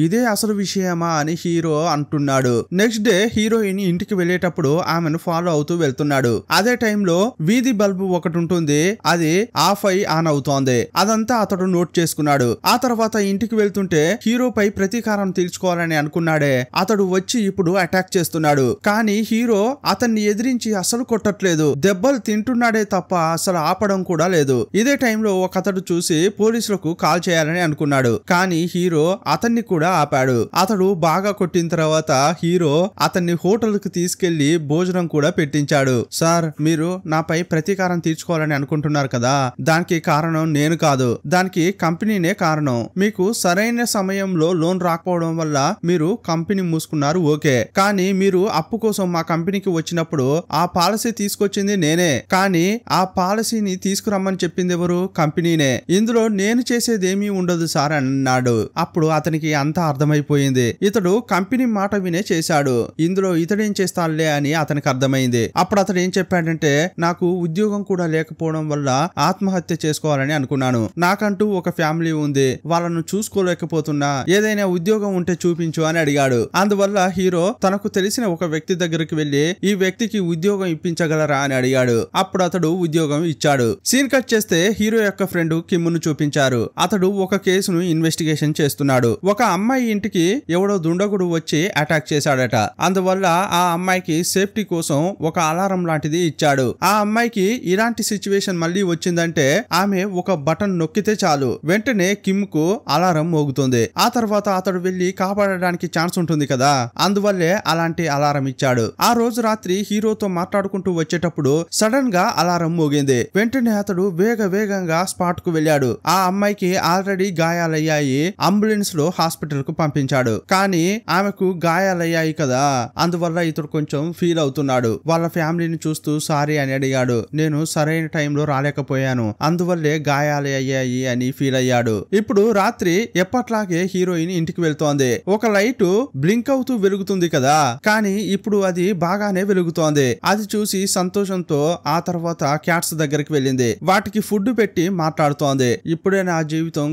ఇదే అసలు విషయమా అని హీరో అంటున్నాడు. నెక్స్ట్ డే హీరోయిన్ ఇంటికి వెళ్లేటప్పుడు ఆమెను ఫాలో అవుతూ వెళ్తున్నాడు. అదే టైంలో వీధి బల్బు ఒకటి ఉంటుంది, అది ఆఫ్ అయి ఆన్ అవుతోంది. అదంతా అతడు నోట్ చేసుకున్నాడు. ఆ తర్వాత ఇంటికి వెళ్తుంటే హీరోపై ప్రతీకారం తీర్చుకోవాలని అనుకున్నాడే అతడు వచ్చి ఇప్పుడు అటాక్ చేస్తున్నాడు. కానీ హీరో అతన్ని ఎదిరించి అసలు కొట్టట్లేదు, దెబ్బలు తింటున్నాడే తప్ప అసలు ఆపడం కూడా లేదు. ఇదే టైంలో ఒక అతడు చూసి పోలీసులకు కాల్ చేయాలని అనుకున్నాడు. కానీ హీరో అతన్ని కూడా ఆపాడు. అతడు బాగా కొట్టిన తర్వాత హీరో అతన్ని హోటల్ కు తీసుకెళ్లి భోజనం కూడా పెట్టించాడు. సార్ మీరు నాపై ప్రతీకారం తీర్చుకోవాలని అనుకుంటున్నారు కదా, దానికి కారణం నేను కాదు, దానికి కంపెనీనే కారణం. మీకు సరైన సమయంలో లోన్ రాకపోవడం వల్ల మీరు కంపెనీ మూసుకున్నారు ఓకే, కానీ మీరు అప్పు కోసం మా కంపెనీకి వచ్చినప్పుడు ఆ పాలసీ తీసుకొచ్చింది నేనే, కానీ ఆ పాలసీని తీసుకురమ్మని చెప్పింది ఎవరు? కంపెనీనే. ఇందులో నేను చేసేదేమీ ఉండదు సార్ అన్నాడు. అప్పుడు అతనికి అంతా అర్థమైపోయింది. ఇతడు కంపెనీ మాట వినే చేశాడు, ఇందులో ఇతడేం చేస్తాడులే అని అతనికి అర్థమైంది. అప్పుడు అతడు ఏం చెప్పాడంటే నాకు ఉద్యోగం కూడా లేకపోవడం వల్ల ఆత్మహత్య చేసుకోవాలని అనుకున్నాను. నాకంటూ ఒక ఫ్యామిలీ ఉంది, వాళ్ళను చూసుకోలేకపోతున్నా, ఏదైనా ఉద్యోగం ఉంటే చూపించు అని అడిగాడు. అందువల్ల హీరో తనకు తెలిసిన ఒక వ్యక్తి దగ్గరికి వెళ్లి ఈ వ్యక్తికి ఉద్యోగం ఇప్పించగలరా అని అడిగాడు. అప్పుడు అతడు ఉద్యోగం ఇచ్చాడు. సీన్ కట్ చేస్తే హీరో యొక్క ఫ్రెండ్ కిమ్మును చూపించారు. అతడు ఒక కేసును ఇన్వెస్టిగేషన్ చేస్తున్నాడు. ఒక అమ్మాయి ఇంటికి ఎవడో దుండగుడు వచ్చి అటాక్ చేశాడట. అందువల్ల ఆ అమ్మాయికి సేఫ్టీ కోసం ఒక అలారం లాంటిది ఇచ్చాడు. ఆ అమ్మాయికి ఇలాంటి సిచ్యువేషన్ మళ్ళీ వచ్చిందంటే ఆమె ఒక బటన్ నొక్కితే చాలు, వెంటనే కిమ్ కు అలారం మోగుతుంది. ఆ తర్వాత అతడు వెళ్లి కాపాడడానికి ఛాన్స్ ఉంటుంది కదా, అందువల్లే అలా ఎలాంటి అలారం ఇచ్చాడు. ఆ రోజు రాత్రి హీరోతో మాట్లాడుకుంటూ వచ్చేటప్పుడు సడన్ గా అలారం మోగింది. వెంటనే అతడు వేగంగా స్పాట్ కు వెళ్ళాడు. ఆ అమ్మాయికి ఆల్రెడీ గాయాలయ్యాయి. అంబులెన్స్ లో హాస్పిటల్ కు పంపించాడు. కానీ ఆమెకు గాయాలయ్యాయి కదా, అందువల్ల ఇతడు కొంచెం ఫీల్ అవుతున్నాడు. వాళ్ళ ఫ్యామిలీని చూస్తూ సారీ అని అడిగాడు. నేను సరైన టైంలో రాలేకపోయాను, అందువల్లే గాయాలు అయ్యాయి అని ఫీల్ అయ్యాడు. ఇప్పుడు రాత్రి ఎప్పట్లాగే హీరోయిన్ ఇంటికి వెళ్తోంది. ఒక లైట్ బ్లింక్ అవుతూ వెలుగుతుంది కదా, కానీ ఇప్పుడు అది బాగానే వెలుగుతోంది. అది చూసి సంతోషంతో ఆ తర్వాత క్యాట్స్ దగ్గరికి వెళ్ళింది. వాటికి ఫుడ్ పెట్టి మాట్లాడుతోంది. ఇప్పుడే నా జీవితం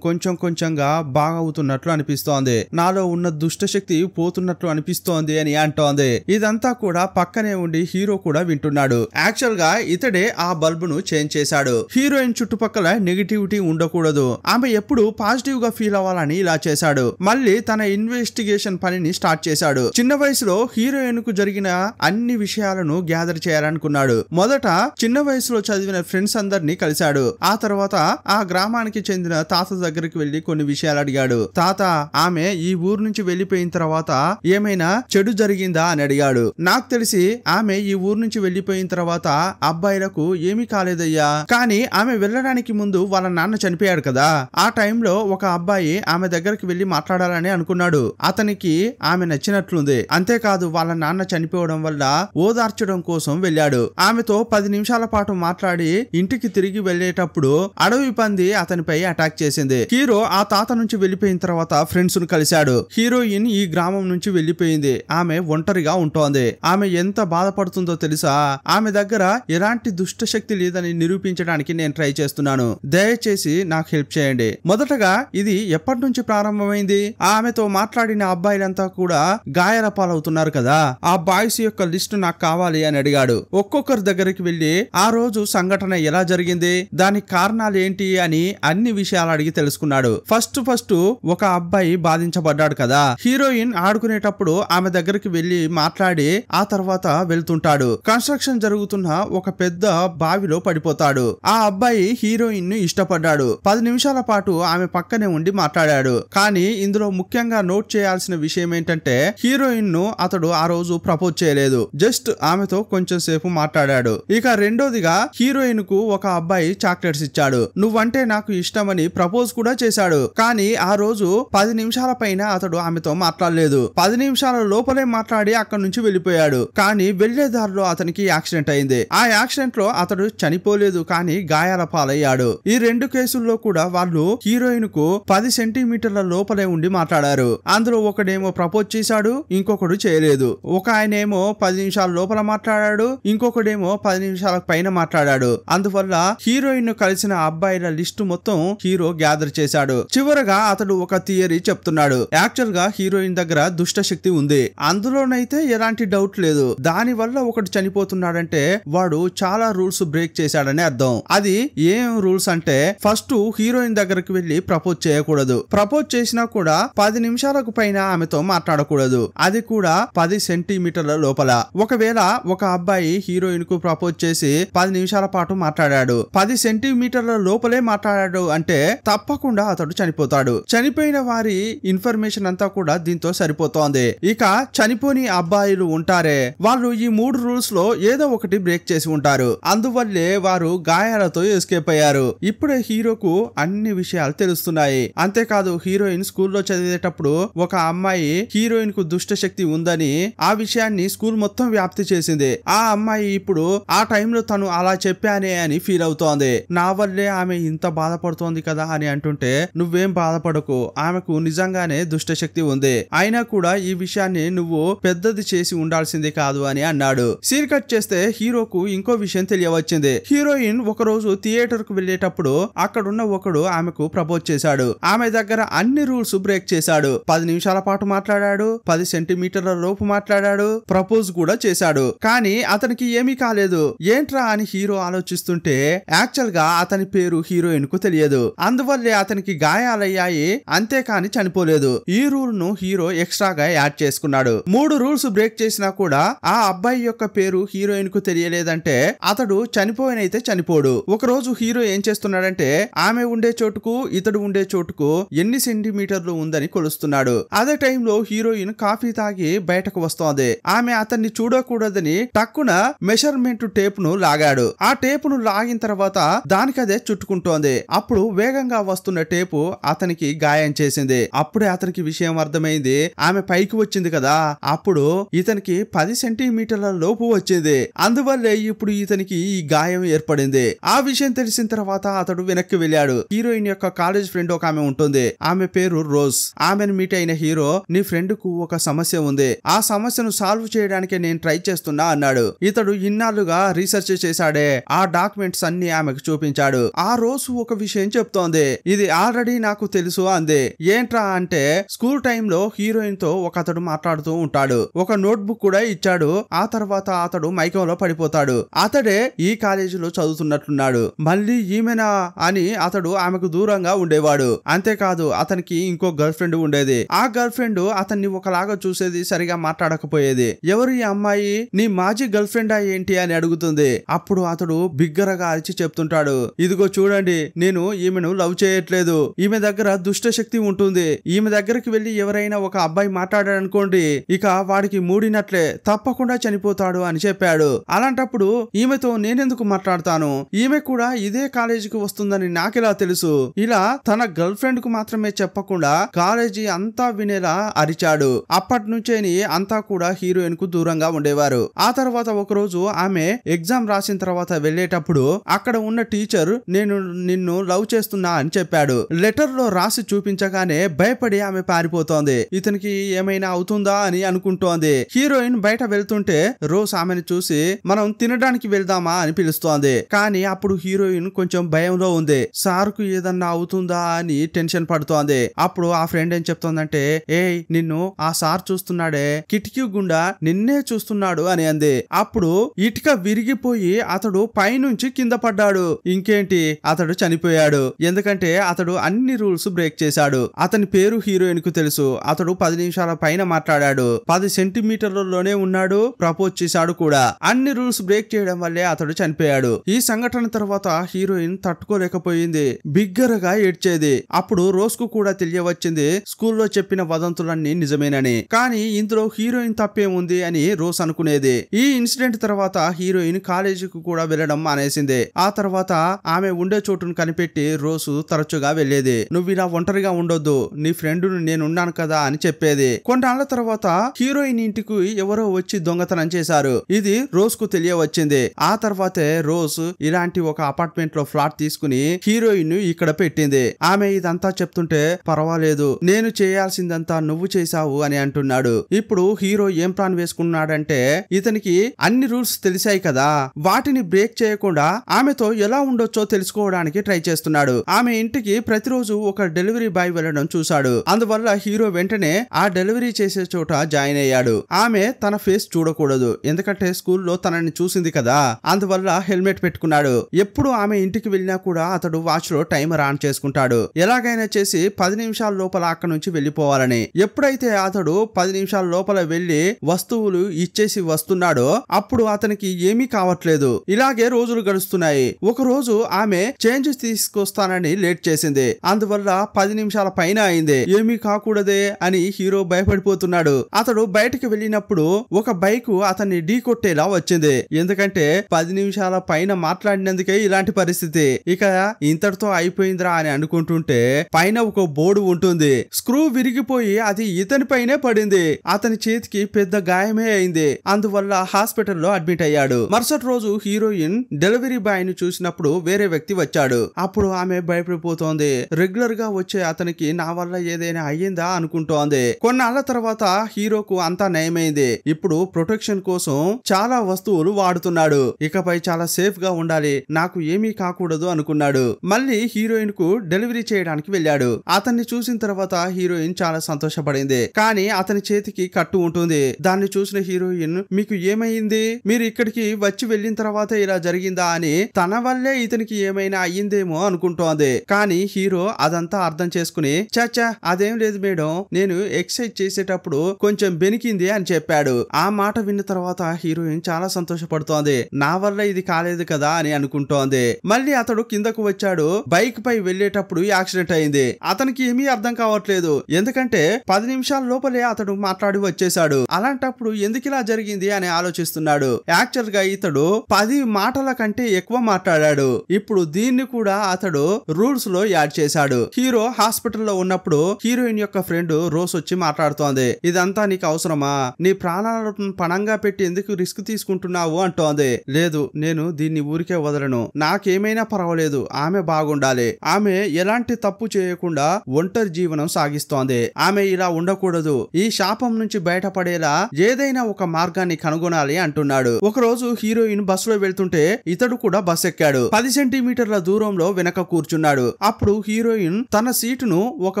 కొంచెంగా బాగవుతున్నట్లు అనిపిస్తోంది, నాలో ఉన్న దుష్ట శక్తి పోతున్నట్లు అనిపిస్తోంది అని అంటోంది. ఇదంతా కూడా పక్కనే ఉండి హీరో కూడా వింటున్నాడు. యాక్చువల్ గా ఇతడే ఆ బల్బును చేంజ్ చేశాడు. హీరోయిన్ చుట్టుపక్కల నెగిటివిటీ ఉండకూడదు, ఆమె ఎప్పుడు పాజిటివ్ గా ఫీల్ అవ్వాలని ఇలా చేశాడు. మళ్ళీ తన ఇన్వెస్టిగేషన్ పనిని స్టార్ట్ చేశాడు. చిన్న వయసులో హీరోయిన్ కు జరిగిన అన్ని విషయాలను గ్యాదర్ చేయాలనుకున్నాడు. మొదట చిన్న వయసులో చదివిన ఫ్రెండ్స్ అందరినీ కలిశాడు. ఆ తర్వాత ఆ గ్రామానికి చెందిన తాత దగ్గరికి వెళ్లి కొన్ని విషయాలు అడిగాడు. తాత, ఆమె ఈ ఊరు నుంచి వెళ్లిపోయిన తర్వాత ఏమైనా చెడు జరిగిందా అని అడిగాడు. నాకు తెలిసి ఆమె ఈ ఊరు నుంచి వెళ్లిపోయిన తర్వాత అబ్బాయిలకు ఏమీ కాలేదయ్యా, కానీ ఆమె వెళ్ళడానికి ముందు వాళ్ళ నాన్న చనిపోయాడు కదా, ఆ టైంలో ఒక అబ్బాయి ఆమె దగ్గరికి వెళ్లి మాట్లాడాలని అనుకున్నాడు. అతనికి ఆమె నచ్చినట్లుంది. అంతేకాదు వాళ్ళ నాన్న చనిపోవడం వల్ల ఓదార్చడం కోసం వెళ్ళాడు. ఆమెతో 10 నిమిషాల పాటు మాట్లాడి ఇంటికి తిరిగి వెళ్లేటప్పుడు అడవి పంది అతనిపై అటాక్ చేసింది. హీరో ఆ తాత నుంచి వెళ్లిపోయిన తర్వాత ఫ్రెండ్స్ ను కలిశాడు. హీరోయిన్ ఈ గ్రామం నుంచి వెళ్లిపోయింది. ఆమె ఒంటరిగా ఉంటోంది. ఆమె ఎంత బాధపడుతుందో తెలుసా? ఆమె దగ్గర ఎలాంటి దుష్ట శక్తి లేదని నిరూపించడానికి నేను ట్రై చేస్తున్నాను. దయచేసి నాకు హెల్ప్ చేయండి. మొదటగా ఇది ఎప్పటి నుంచి ప్రారంభమైంది? ఆమెతో మాట్లాడిన అబ్బాయిలంతా కూడా గాయాల పాలవుతున్నారు కదా, ఆ బాయ్స్ యొక్క లిస్టు నాకు కావాలి అని అడిగాడు. ఒక్కొక్కరి దగ్గరికి వెళ్లి ఆ రోజు సంఘటన ఎలా జరిగింది, దానికి కారణాలు ఏంటి అని అన్ని విషయాలు అడిగి తెలుసుకున్నాడు. ఫస్ట్ ఒక అబ్బాయి బాధించబడ్డాడు కదా, హీరోయిన్ ఆడుకునేటప్పుడు ఆమె దగ్గరికి వెళ్లి మాట్లాడి ఆ తర్వాత వెళ్తుంటాడు. కన్స్ట్రక్షన్ జరుగుతున్న ఒక పెద్ద బావిలో పడిపోతాడు. ఆ అబ్బాయి హీరోయిన్ ను ఇష్టపడ్డాడు. 10 నిమిషాల పాటు ఆమె పక్కనే ఉండి మాట్లాడాడు. కానీ ఇందులో ముఖ్యంగా నోట్ చేయాల్సిన విషయం ఏంటంటే హీరోయిన్ ను అతడు ఆ రోజు ప్రపోజ్ చేయలేదు, జస్ట్ ఆమెతో కొంచెం సేపు మాట్లాడాడు. ఇక రెండోదిగా హీరోయిన్ కు ఒక అబ్బాయి చాక్లెట్స్ ఇచ్చాడు. నువ్వంటే నాకు ఇష్టమని ప్రపోజ్ కూడా చేశాడు. కానీ ఆ రోజు 10 నిమిషాల పైన అతడు ఆమెతో మాట్లాడలేదు. 10 నిమిషాల లోపలే మాట్లాడి అక్కడి నుంచి వెళ్లిపోయాడు. కానీ వెళ్లే దారిలో అతనికి యాక్సిడెంట్ అయింది. ఆ యాక్సిడెంట్ లో అతడు చనిపోలేదు, కానీ గాయాల పాలయ్యాడు. ఈ రెండు కేసుల్లో కూడా వాళ్ళు హీరోయిన్ కు 10 సెంటీమీటర్ల లోపలే ఉండి మాట్లాడారు. అందులో ఒకడేమో ప్రపోజ్ చేశాడు, ఇంకొకడు చేయలేదు. ఒక ఆయనేమో 10 నిమిషాల లోపల మాట్లాడాడు, ఇంకొకడేమో 10 నిమిషాల పైన మాట్లాడాడు. అందువల్ల హీరోయిన్ ను కలిసిన అబ్బాయిల లిస్టు మొత్తం హీరో గ్యాదర్ చేశాడు. చివరగా అతడు ఒక థియరీ చెప్తున్నాడు. యాక్చువల్ గా హీరోయిన్ దగ్గర దుష్ట శక్తి ఉంది, అందులోనైతే ఎలాంటి డౌట్ లేదు. దాని వల్ల ఒకటి చనిపోతున్నాడంటే వాడు చాలా రూల్స్ బ్రేక్ చేశాడని అర్థం. అది ఏం రూల్స్ అంటే, ఫస్ట్ హీరోయిన్ దగ్గరికి వెళ్లి ప్రపోజ్ చేయకూడదు. ప్రపోజ్ చేసినా కూడా 10 నిమిషాలకు పైన ఆమెతో మాట్లాడకూడదు, అది కూడా 10 సెంటీమీటర్ల లోపల. ఒకవేళ ఒక అబ్బాయి హీరోయిన్ కు ప్రపోజ్ చేసి 10 నిమిషాల పాటు మాట్లాడాడు, 10 సెంటీమీటర్ల లోపలే మాట్లాడాడు అంటే తప్పకుండా అతడు చనిపోతాడు. చనిపోయిన వారి ఇన్ఫర్మేషన్ అంతా కూడా దీంతో సరిపోతోంది. ఇక చనిపోని అబ్బాయిలు ఉంటారే, వాళ్ళు ఈ 3 రూల్స్ లో ఏదో ఒకటి బ్రేక్ చేసి ఉంటారు. అందువల్లే వారు గాయాలతో ఎస్కేప్ అయ్యారు. ఇప్పుడే హీరోకు అన్ని విషయాలు తెలుస్తున్నాయి. అంతేకాదు హీరోయిన్ స్కూల్లో చదివేటప్పుడు ఒక అమ్మాయి హీరోయిన్ కు దుష్ట శక్తి ఉందని ఆ విషయాన్ని స్కూల్ మొత్తం వ్యాప్తి చేసింది. ఆ అమ్మాయి ఇప్పుడు ఆ టైంలో తను అలా చెప్పానే అని ఫీల్ అవుతోంది. నా వల్లే ఆమె ఇంత బాధపడుతోంది కదా అని అంటుంటే, నువ్వేం బాధపడకు, ఆమెకు నిజంగానే దుష్ట శక్తి ఉంది, అయినా కూడా ఈ విషయాన్ని నువ్వు పెద్దది చేసి ఉండాల్సిందే కాదు అని అన్నాడు. సీన్ కట్ చేస్తే హీరోకు ఇంకో విషయం తెలియవచ్చింది. హీరోయిన్ ఒక రోజు థియేటర్ కు వెళ్లేటప్పుడు అక్కడున్న ఒకడు ఆమెకు ప్రపోజ్ చేశాడు. ఆమె దగ్గర అన్ని రూల్స్ బ్రేక్ చేశాడు. 10 నిమిషాల పాటు మాట్లాడాడు, 10 సెంటీమీటర్ల లోపు మాట్లాడాడు, ప్రపోజ్ కూడా చేశాడు. కానీ అతనికి ఏమీ కాలేదు. ఏంట్రా అని హీరో ఆలోచిస్తుంటే యాక్చువల్ గా అతని పేరు హీరోయిన్ కు తెలియదు. అందువల్లే అతనికి గాయాలయ్యాయి, అంతేకాని చనిపోలేదు. ఈ రూల్ ను హీరో ఎక్స్ట్రాగా యాడ్ చేసుకున్నాడు. 3 రూల్స్ బ్రేక్ చేసినా కూడా ఆ అబ్బాయి యొక్క పేరు హీరోయిన్ కు తెలియలేదంటే అతడు చనిపోయినైతే చనిపోడు. ఒక రోజు హీరో ఏం చేస్తున్నాడంటే ఆమె ఉండే చోటుకు ఇతడు ఉండే చోటుకు ఎన్ని సెంటీమీటర్లు ఉందని కొలుస్తున్నాడు. అదే టైంలో హీరోయిన్ కాఫీ తాగి బయటకు వస్తోంది. ఆమె అతన్ని చూడకూడదని టక్కున మెజర్మెంట్ టేప్ ను లాగాడు. ఆ టేప్ ను లాగిన తర్వాత దానికదే చుట్టుకుంటోంది. అప్పుడు వేగంగా వస్తున్న టేపు అతనికి గాయం చేసింది. అప్పుడే అతనికి విషయం అర్థమైంది. ఆమె పైకి వచ్చింది కదా, అప్పుడు ఇతనికి 10 సెంటీమీటర్ల లోపు వచ్చింది. అందువల్లే ఇప్పుడు ఇతనికి ఈ గాయం ఏర్పడింది. ఆ విషయం తెలిసిన తర్వాత అతడు వెనక్కి వెళ్ళాడు. హీరోయిన్ యొక్క కాలేజ్ ఫ్రెండ్ ఒక ఆమె ఉంటుంది. ఆమె పేరు రోజ్. ఆమెను మీట్ అయిన హీరో, నీ ఫ్రెండ్ కు ఒక సమస్య ఉంది, ఆ సమస్యను సాల్వ్ చేయడానికి నేను ట్రై చేస్తున్నా అన్నాడు. ఇతడు ఇన్నాళ్లుగా రీసెర్చ్ చేశాడే, ఆ డాక్యుమెంట్స్ అన్ని ఆమెకు చూపించాడు. ఆ రోజు ఒక విషయం చెప్తోంది. ఇది ఆల్రెడీ నాకు తెలుసు అంది. ఏంట్రా అంటే, స్కూల్ టైంలో హీరోయిన్ తో ఒక అతడు మాట్లాడుతూ ఉంటాడు. ఒక నోట్బుక్ కూడా ఇచ్చాడు. ఆ తర్వాత అతడు మైకంలో పడిపోతాడు. అతడే ఈ కాలేజీలో చదువుతున్నట్లున్నాడు. మళ్ళీ ఈమెనా అని అతడు ఆమెకు దూరంగా ఉండేవాడు. అంతేకాదు అతనికి ఇంకో గర్ల్ ఫ్రెండ్ ఉండేది. ఆ గర్ల్ ఫ్రెండ్ అతన్ని ఒకలాగా చూసేది, సరిగా మాట్లాడకపోయేది. ఎవరు ఈ అమ్మాయి, నీ మాజీ గర్ల్ ఫ్రెండా ఏంటి అని అడుగుతుంది. అప్పుడు అతడు బిగ్గరగా అరిచి చెప్తుంటాడు, ఇదిగో చూడండి, నేను ఈమెను లవ్ చేయట్లేదు. ఈమె దగ్గర దుష్ట శక్తి ఉంటుంది. ఈమె దగ్గరికి వెళ్లి ఎవరైనా ఒక అబ్బాయి మాట్లాడాడనుకోండి, ఇక వాడికి మూడినట్లే, తప్పకుండా చనిపోతాడు అని చెప్పాడు. అలాంటప్పుడు ఈమెతో నేనెందుకు మాట్లాడతాను? ఈమె కూడా ఇదే కాలేజీకి వస్తుందని నాకెలా తెలుసు? ఇలా తన గర్ల్ ఫ్రెండ్ కు మాత్రమే చెప్పకుండా కాలేజీ అంతా వినేలా అరిచాడు. అప్పటి నుంచేని అంతా కూడా హీరోయిన్ కు దూరంగా ఉండేవారు. ఆ తర్వాత ఒక రోజు ఆమె ఎగ్జామ్ రాసిన తర్వాత వెళ్లేటప్పుడు అక్కడ ఉన్న టీచర్, నేను నిన్ను లవ్ చేస్తున్నా అని చెప్పాడు. లెటర్ లో రాసి చూపించగానే భయపడి ఆమె పారిపోతోంది. ఇతనికి ఏమైనా అవుతుందా అని అనుకుంటోంది. హీరోయిన్ బయట వెళ్తుంటే రోజ్ ఆమెను చూసి, మనం తినడానికి వెళ్దామా అని పిలుస్తోంది. కానీ అప్పుడు హీరోయిన్ కొంచెం భయంలో ఉంది. సార్ కు ఏదన్నా అవుతుందా అని టెన్షన్ పడుతోంది. అప్పుడు ఆ ఫ్రెండ్ ఏం చెప్తోందంటే, ఏయ్ నిన్ను ఆ సార్ చూస్తున్నాడే, కిటికీ గుండా నిన్నే చూస్తున్నాడు అని అంది. అప్పుడు ఇటుక విరిగిపోయి అతడు పైనుంచి కింద పడ్డాడు. ఇంకేంటి, అతడు చనిపోయాడు. ఎందుకంటే అతడు అన్ని రూల్స్ బ్రేక్ చేశాడు. అతని పేరు హీరోయిన్ కు తెలుసు. అతడు 10 నిమిషాల పైన మాట్లాడాడు. 10 సెంటీమీటర్లలోనే ఉన్నాడు. ప్రపోజ్ చేశాడు కూడా. అన్ని రూల్స్ బ్రేక్ చేయడం వల్లే అతడు చనిపోయాడు. ఈ సంఘటన తర్వాత హీరోయిన్ తట్టుకోలేకపోయింది. బిగ్గరగా ఏడ్చేది. అప్పుడు రోజ్ కు కూడా తెలియవచ్చింది స్కూల్లో చెప్పిన వదంతులన్నీ నిజమేనని. కానీ ఇందులో హీరోయిన్ తప్పే ఉంది అని రోజ్ అనుకునేది. ఈ ఇన్సిడెంట్ తర్వాత హీరోయిన్ కాలేజీకి కూడా వెళ్లడం మానేసింది. ఆ తర్వాత ఆమె ఉండే చోటును కనిపెట్టి రోజు తరచుగా వెళ్లేది. నువ్వు ఇలా ఒంటరిగా ఉండొద్దు, నీ ఫ్రెండ్ నేనున్నాను కదా అని చెప్పేది. కొన్నాళ్ల తర్వాత హీరోయిన్ ఇంటికి ఎవరో వచ్చి దొంగతనం చేశారు. ఇది రోజ్ కు తెలియవచ్చింది. ఆ తర్వాతే రోజ్ ఇలాంటి ఒక అపార్ట్మెంట్ లో ఫ్లాట్ తీసుకుని హీరోయిన్ ఇక్కడ పెట్టింది. ఆమె ఇదంతా చెప్తుంటే, పర్వాలేదు, నేను చేయాల్సిందంతా నువ్వు చేశావు అని అంటున్నాడు. ఇప్పుడు హీరో ఏం ప్లాన్ వేసుకున్నాడంటే, ఇతనికి అన్ని రూల్స్ తెలిసాయి కదా, వాటిని బ్రేక్ చేయకుండా ఆమెతో ఎలా ఉండొచ్చో తెలుసుకోవడానికి ట్రై చేస్తున్నాడు. ఆమె ఇంటికి ప్రతిరోజు ఒక డెలివరీ బాయ్ వెళ్లడం చూశాడు. అందువల్ల హీరో వెంటనే ఆ డెలివరీ చేసే చోట జాయిన్ అయ్యాడు. ఆమె తన ఫేస్ చూడకూడదు, ఎందుకంటే స్కూల్లో తనని చూసింది కదా. అందువల్ల హెల్మెట్ పెట్టుకున్నాడు. ఎప్పుడు ఆమె ఇంటికి వెళ్ళినా కూడా అతడు వాచ్ లో టైమర్ ఆన్ చేసుకుంటాడు. ఎలాగైనా చేసి 10 నిమిషాల లోపల అక్కడి నుంచి వెళ్లిపోవాలని. ఎప్పుడైతే అతడు 10 నిమిషాల లోపల వెళ్లి వస్తువులు ఇచ్చేసి వస్తున్నాడో అప్పుడు అతనికి ఏమీ కావట్లేదు. ఇలాగే రోజులు గడుస్తున్నాయి. ఒక రోజు ఆమె చేంజ్ తీసుకొస్తానని లేట్ చేసింది. అందువల్ల 10 నిమిషాల పైన అయింది. ఏమీ కాకూడదే అని హీరో భయపడిపోతున్నాడు. అతడు బయటకు వెళ్ళినప్పుడు ఒక బైక్ అతన్ని ఢీ కొట్టేలా వచ్చింది. ఎందుకంటే 10 నిమిషాల పైన మాట్లాడినందుకే ఇలాంటి పరిస్థితి. ఇక ఇంతటితో అయిపోయిందిరా అని అనుకుంటుంటే పైన ఒక బోర్డు ఉంటుంది. స్క్రూ విరిగిపోయి అది ఇతని పైనే పడింది. అతని చేతికి పెద్ద గాయమే అయింది. అందువల్ల హాస్పిటల్లో అడ్మిట్ అయ్యాడు. మరుసటి రోజు హీరోయిన్ డెలివరీ బాయ్ ని చూసినప్పుడు వేరే వ్యక్తి వచ్చాడు. అప్పుడు ఆమె భయపడిపోతోంది. రెగ్యులర్ గా వచ్చే అతనికి నా వల్ల ఏదైనా అయ్యిందా అనుకుంటోంది. కొన్నాళ్ల తర్వాత హీరోకు అంతా నయమైంది. ఇప్పుడు ప్రొటెక్షన్ కోసం చాలా వస్తువులు వాడుతున్నాడు. ఇకపై చాలా సేఫ్ గా ఉండాలి, నాకు ఏమీ కాకూడదు అనుకున్నాడు. మళ్ళీ హీరోయిన్ కు డెలివరీ చేయడానికి వెళ్ళాడు. అతన్ని చూసిన తర్వాత హీరోయిన్ చాలా సంతోషపడింది. కానీ అతని చేతికి కట్టు ఉంటుంది. దాన్ని చూసిన హీరోయిన్, మీకు ఏమైంది, మీరు ఇక్కడికి వచ్చి వెళ్ళిన తర్వాత ఇలా జరిగిందా అని తన వల్లే ఇతనికి ఏమైనా అయ్యిందేమో అనుకుంటోంది. కానీ హీరో అదంతా అర్థం చేసుకుని, చచ్చా అదేం లేదు మేడం, నేను ఎక్సర్సైజ్ చేసేటప్పుడు కొంచెం బెనికింది అని చెప్పాడు. ఆ మాట విన్న తర్వాత హీరోయిన్ చాలా సంతోషపడుతోంది. నా వల్ల ఇది కాలేదు కదా అని అనుకుంటోంది. మళ్ళీ అతడు కిందకు వచ్చాడు. బైక్ పై వెళ్లేటప్పుడు యాక్సిడెంట్ అయింది. అతనికి ఏమీ అర్థం కావట్లేదు. ఎందుకంటే 10 నిమిషాల లోపలే అతడు మాట్లాడి పడి వచ్చేసాడు. అలాంటప్పుడు ఎందుకు ఇలా జరిగింది అని ఆలోచిస్తున్నాడు. యాక్చువల్ గా ఇతడు 10 మాటల కంటే ఎక్కువ మాట్లాడాడు. ఇప్పుడు దీన్ని కూడా అతడు రూల్స్ లో యాడ్ చేశాడు. హీరో హాస్పిటల్లో ఉన్నప్పుడు హీరోయిన్ యొక్క ఫ్రెండ్ రోజ్ వచ్చి మాట్లాడుతోంది. ఇదంతా నీకు అవసరమా? నీ ప్రాణాలను పణంగా పెట్టి ఎందుకు రిస్క్ తీసుకుంటున్నావు అంటోంది. లేదు, నేను దీన్ని ఊరికే వదలను. నాకేమైనా పర్వాలేదు, ఆమె బాగుండాలి. ఆమె ఎలాంటి తప్పు చేయకుండా ఒంటరి జీవనం సాగిస్తోంది. ఆమె ఇలా ఉండకూడదు. ఈ శాపం నుంచి బయటపడేలా ఏదైనా ఒక మార్గాన్ని కనుగొనాలి అంటున్నాడు. ఒకరోజు హీరోయిన్ బస్సులో వెళ్తుంటే ఇతడు కూడా బస్ ఎక్కాడు. 10 సెంటీమీటర్ల దూరంలో వెనక కూర్చున్నాడు. అప్పుడు హీరోయిన్ తన సీటును ఒక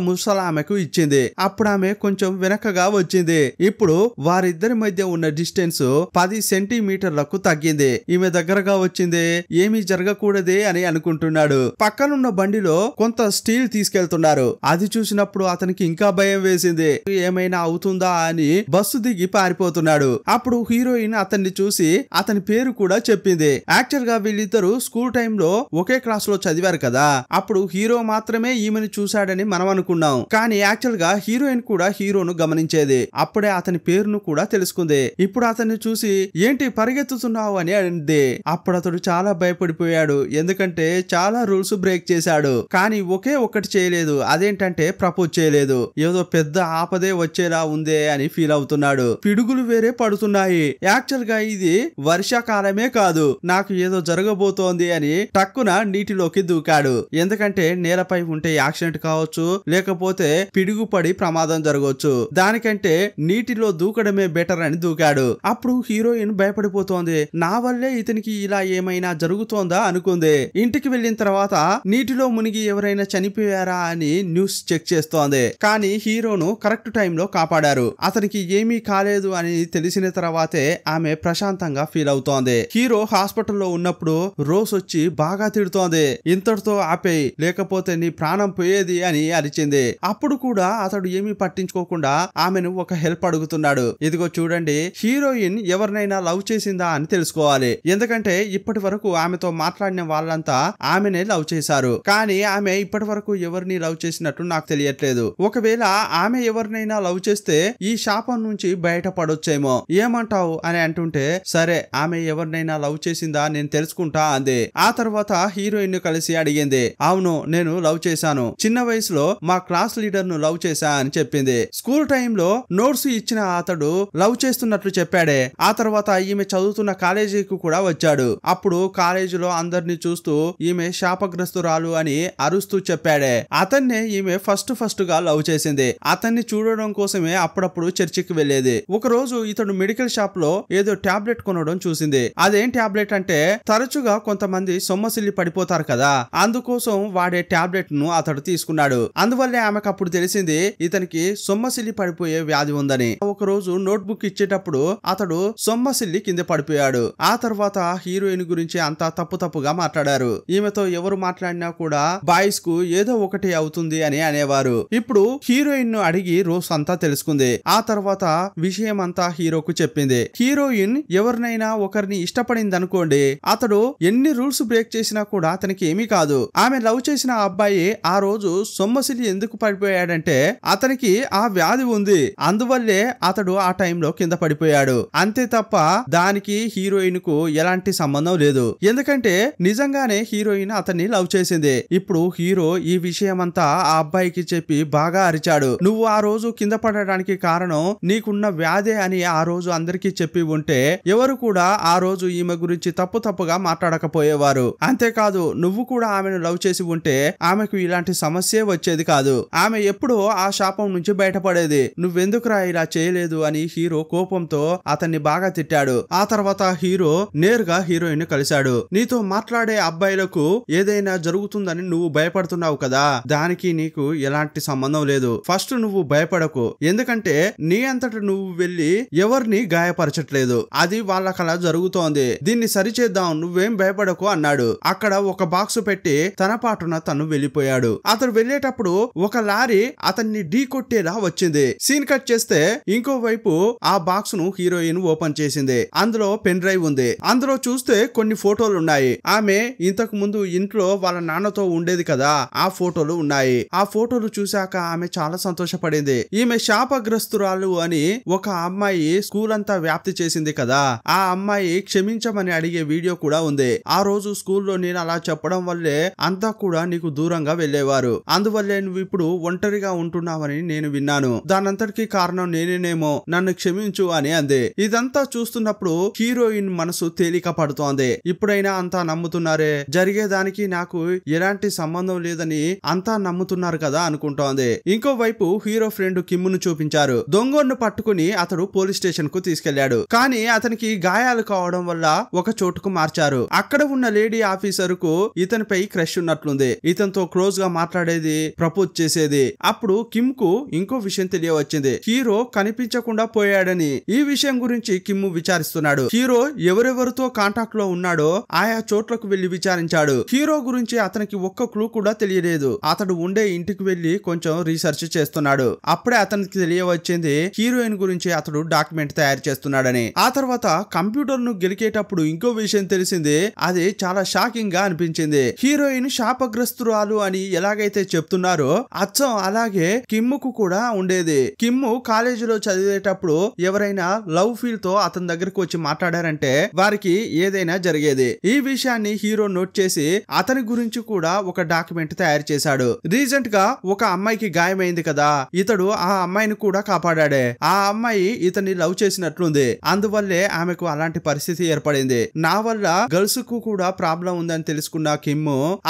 ముసలామెకు ఇచ్చింది. అప్పుడు ఆమె కొంచెం వెనకగా వచ్చింది. ఇప్పుడు వారిద్దరి మధ్య ఉన్న డిస్టెన్స్ 10 సెంటీమీటర్లకు తగ్గింది. ఈమె దగ్గరగా వచ్చింది. ఏమీ జరగకూడదే అని అనుకుంటున్నాడు. పక్కనున్న బండిలో కొంత స్టీల్ తీసుకెళ్తున్నారు. అది చూసినప్పుడు అతనికి ఇంకా భయం వేసింది. ఏమైనా అవుతుందా అని బస్సు దిగి పారిపోతున్నాడు. అప్పుడు హీరోయిన్ అతన్ని చూసి అతని పేరు కూడా చెప్పింది. యాక్చువల్ గా వీళ్ళిద్దరు స్కూల్ టైమ్ లో ఒకే క్లాస్ లో చదివారు కదా. అప్పుడు హీరో మాత్రమే ఈమెను చూశాడని మనం అనుకున్నాం. కానీ యాక్చువల్ గా హీరోయిన్ కూడా హీరోను గమనించేది. అప్పుడే అతని పేరును కూడా తెలుసుకుంది. ఇప్పుడు అతన్ని చూసి ఏంటి పరిగెత్తుతున్నావు అని అంది. అప్పుడు అతడు చాలా భయపడిపోయాడు. ఎందుకంటే చాలా రూల్స్ బ్రేక్ చేశాడు. కానీ ఒకే ఒక్కటి చేయలేదు. అదేంటంటే ప్రపోజ్ చేయలేదు. ఏదో పెద్ద ఆపదే వచ్చేలా ఉందే అని ఫీల్ అవుతున్నాడు. పిడుగులు వేరే పడుతున్నాయి. యాక్చువల్ గా ఇది వర్షాకాలమే కాదు, నాకు ఏదో జరగబోతోంది అని టక్కున నీటిలోకి దూకాడు. ఎందుకంటే నేలపై ఉంటే యాక్సిడెంట్ కావచ్చు, లేకపోతే పిడుగు పడి ప్రమాదం జరగవచ్చు. దానికంటే నీటిలో దూకడమే బెటర్ అని దూకాడు. అప్పుడు హీరోయిన్ భయపడిపోతోంది. నా వల్లే ఇతనికి ఇలా ఏమైనా జరుగుతోందా అనుకుంది. ఇంటికి వెళ్లిన తర్వాత నీటిలో మునిగి ఎవరైనా చనిపోయారా అని న్యూస్ చెక్ చేస్తోంది. కానీ హీరోను కరెక్ట్ టైంలో కాపాడారు. అతనికి ఏమీ కాలేదు అని తెలిసిన తర్వాతే ఆమె ప్రశాంతంగా ఫీల్ అవుతోంది. హీరో హాస్పిటల్లో ఉన్నప్పుడు రోజ్ వచ్చి బాగా తిడుతోంది. ఇంతటితో ఆపేయి, లేకపోతే నీ ప్రాణం పోయేది అని అరిచింది. అప్పుడు కూడా అతడు ఏమీ పట్టించుకోకుండా ఆమెను ఒక హెల్ప్ అడుగుతున్నాడు. ఇదిగో చూడండి, హీరోయిన్ ఎవరినైనా లవ్ చేసిందా అని తెలుసుకోవాలి. ఎందుకంటే ఇప్పటి వరకు ఆమెతో మాట్లాడిన వాళ్ళంతా ఆమెనే లవ్ చేశారు. కానీ ఆమె ఇప్పటి వరకు ఎవరిని లవ్ చేసినట్టు నాకు తెలియట్లేదు. ఒకవేళ ఆమె ఎవరినైనా లవ్ చేస్తే ఈ శాపం నుంచి బయటపడొచ్చేమో, ఏమంటావు అని అంటుంటే, సరే ఆమె ఎవరినైనా లవ్ చేసిందా నేను తెలుసుకుంటా అంది. ఆ తర్వాత హీరోయిన్ ను కలిసి అడిగింది. అవును, నేను లవ్ చేశాను. చిన్న వయసులో మా క్లాస్ లీడర్ ను లవ్ చేశా అని చెప్పింది. స్కూల్ టైంలో నోట్స్ ఇచ్చిన అతడు లవ్ చేస్తున్నట్లు చెప్పాడే. ఆ తర్వాత ఈమె చదువుతున్న కాలేజీకి కూడా వచ్చాడు. అప్పుడు కాలేజీలో అందరిని చూస్తూ ఈమె శాపగ్రస్తురాలు అని అరుస్తూ చెప్పాడే. అతన్నే ఈమె ఫస్ట్ గా లవ్ చేసింది. అతన్ని చూడడం కోసమే అప్పుడప్పుడు చర్చికి వెళ్లేది. ఒక రోజు ఇతడు మెడికల్ షాప్ లో ఏదో టాబ్లెట్ కొనడం చూసింది. అదేం టాబ్లెట్ అంటే తరచుగా కొంతమంది సొమ్మసిల్లి పడిపోతారు కదా, అందుకోసం వాడే టాబ్లెట్ ను అతడు తీసుకున్నాడు. అందువల్లే ఆమెకు అప్పుడు తెలిసింది ఇతనికి సొమ్మసిల్లి పడిపోయే వ్యాధి ఉందని. ఒక రోజు నోట్బుక్ ఇచ్చేటప్పుడు అతడు సొమ్మసిల్లి కింద పడిపోయాడు. ఆ తర్వాత హీరోయిన్ గురించి అంతా తప్పుగా మాట్లాడారు. ఈమెతో ఎవరు మాట్లాడినా కూడా బాయ్స్ కు ఏదో ఒకటి అవుతుంది అని అనేవారు. ఇప్పుడు హీరోయిన్ ను అడిగి రోజ్ అంతా తెలుసుకుంది. ఆ తర్వాత విషయం అంతా హీరోకు చెప్పింది. హీరోయిన్ ఎవరినైనా ఒకరిని ఇష్టపడింది అనుకోండి, అతడు ఎన్ని రూల్స్ బ్రేక్ చేసినా కూడా అతనికి ఏమీ కాదు. ఆమె లవ్ చేసిన అబ్బాయి ఆ రోజు సొమ్మసిల్లి ఎందుకు పడిపోయాడంటే అతనికి ఆ వ్యాధి ఉంది. అందువల్లే అతడు ఆ టైంలో కింద పడిపోయాడు. అంతే తప్ప దానికి హీరోయిన్ కు ఎలాంటి సంబంధం లేదు. ఎందుకంటే నిజంగానే హీరోయిన్ అతన్ని లవ్ చేసింది. ఇప్పుడు హీరో ఈ విషయమంతా ఆ అబ్బాయికి చెప్పి బాగా అరిచాడు. నువ్వు ఆ రోజు కింద పడడానికి కారణం నీకున్న వ్యాధే అని ఆ రోజు అందరికీ చెప్పి ఉంటే ఎవరు కూడా ఆ రోజు ఈమె గురించి తప్పుగా మాట్లాడకపోయేవారు. అంతేకాదు నువ్వు కూడా ఆమెను లవ్ చేసి ఉంటే ఆమెకు ఇలాంటి సమస్య వచ్చేది కాదు. ఆమె ఎప్పుడో ఆ శాపం నుంచి బయటపడేది. నువ్వెందుకురా ఇలా చేయలేదు అని హీరో కోపంతో అతన్ని బాగా తిట్టాడు. ఆ తర్వాత హీరో నేరుగా హీరోయిన్ కలిశాడు. నీతో మాట్లాడే అబ్బాయిలకు ఏదైనా జరుగుతుందని నువ్వు భయపడుతున్నావు కదా, దానికి నీకు ఎలాంటి సంబంధం లేదు. ఫస్ట్ నువ్వు భయపడకు. ఎందుకంటే నీ అంతట నువ్వు వెళ్లి ఎవరిని గాయపరచట్లేదు. అది వాళ్ళకలా జరుగుతోంది. దీన్ని సరిచేద్దాం, నువ్వేం భయపడకు అన్నాడు. అక్కడ ఒక బాక్స్ పెట్టి తన పాటున తను వెళ్లిపోయాడు. అతడు వెళ్లేటప్పుడు ఒక లారీ అతన్ని ఢీ కొట్టేలా వచ్చింది. సీన్ కట్ చేస్తే ఇంకోవైపు ఆ బాక్స్ ను హీరోయిన్ ఓపెన్ చేసింది. అందులో పెన్ డ్రైవ్ ఉంది. అందులో చూస్తే కొన్ని ఫోటోలు ఉన్నాయి. ఆమె ఇంతకు ముందు ఇంట్లో వాళ్ళ నాన్నతో ఉండేది కదా, ఆ ఫోటోలు ఉన్నాయి. ఆ ఫోటోలు చూశాక ఆమె చాలా సంతోషపడింది. ఈమె శాపగ్రస్తురాలు శాపగ్రస్తురాలు అని ఒక అమ్మాయి స్కూల్ అంతా వ్యాప్తి చేసింది కదా, ఆ అమ్మాయి క్షమించమని అడిగే వీడియో కూడా ఉంది. ఆ రోజు స్కూల్లో నేను అలా చెప్పడం వల్లే అంతా కూడా నీకు దూరంగా వెళ్లేవారు, అందువల్లే నువ్వు ఇప్పుడు ఒంటరిగా ఉంటున్నావని నేను విన్నాను, దానంతటికీ కారణం నేనేనేమో, నన్ను క్షమించు అని అంది. ఇదంతా చూస్తున్నప్పుడు హీరోయిన్ మనసు తేలిక పడుతోంది. ఇప్పుడైనా అంతా నమ్ముతున్నారే, జరిగేదానికి నాకు ఎలాంటి సంబంధం లేదని అంతా నమ్ముతున్నారు కదా అనుకుంటోంది. ఇంకోవైపు హీరో ఫ్రెండ్ కిమ్మును చూపించారు. దొంగను పట్టుకుని అతడు పోలీస్ స్టేషన్ కు తీసుకెళ్లాడు. కానీ అతనికి గాయాలు కావడం వల్ల ఒక చోటుకు మార్చారు. అక్కడ ఉన్న లేడీ ఆఫీసర్ కు ఇతనిపై క్రష్ ఉన్నట్లుంది. ఇతనితో క్లోజ్ గా మాట్లాడేది, ప్రపోజ్ చేసేది. అప్పుడు కిమ్ కు ఇంకో విషయం తెలియవచ్చింది, హీరో కనిపించకుండా పోయాడని. ఈ విషయం గురించి కిమ్ విచారిస్తున్నాడు. హీరో ఎవరెవరితో కాంటాక్ట్ లో ఉన్నాడో ఆయా చోట్లకు వెళ్లి విచారించాడు. హీరో గురించి అతనికి ఒక్క క్లూ కూడా తెలియలేదు. అతడు ఉండే ఇంటికి వెళ్లి కొంచెం రీసెర్చ్ చేస్తున్నాడు. అప్పుడే అతనికి తెలియవచ్చింది హీరోయిన్ గురించి అతడు డాక్యుమెంట్ తయారు చేస్తున్నాడని. ఆ తర్వాత కంప్యూటర్ ను గెలికేటప్పుడు ఇంకో విషయం తెలిసింది. అది చాలా షాకింగ్ గా అనిపించింది. హీరోయిన్ శాపగ్రస్తురాలు అని ఎలాగైతే చెప్తున్నారో అచ్చం అలాగే కిమ్ కు కూడా ఉండేది. కిమ్ కాలేజీలో చదివేటప్పుడు ఎవరైనా లవ్ ఫీల్ తో అతని దగ్గరకు వచ్చి మాట్లాడారంటే వారికి ఏదైనా జరిగేది. ఈ విషయాన్ని హీరో నోట్ చేసి అతని గురించి కూడా ఒక డాక్యుమెంట్ తయారు చేశాడు. రీసెంట్ గా ఒక అమ్మాయికి గాయమైంది కదా, ఇతడు ఆ అమ్మాయిని కూడా కాపాడాడే. ఆ అమ్మాయి ఇతన్ని లవ్ చేసినట్లుంది, అందువల్లే ఆమెకు అలాంటి పరిస్థితి ఏర్పడింది. నా వల్ల గర్ల్స్ కు కూడా ప్రాబ్లం ఉందని తెలుసుకున్న కిమ్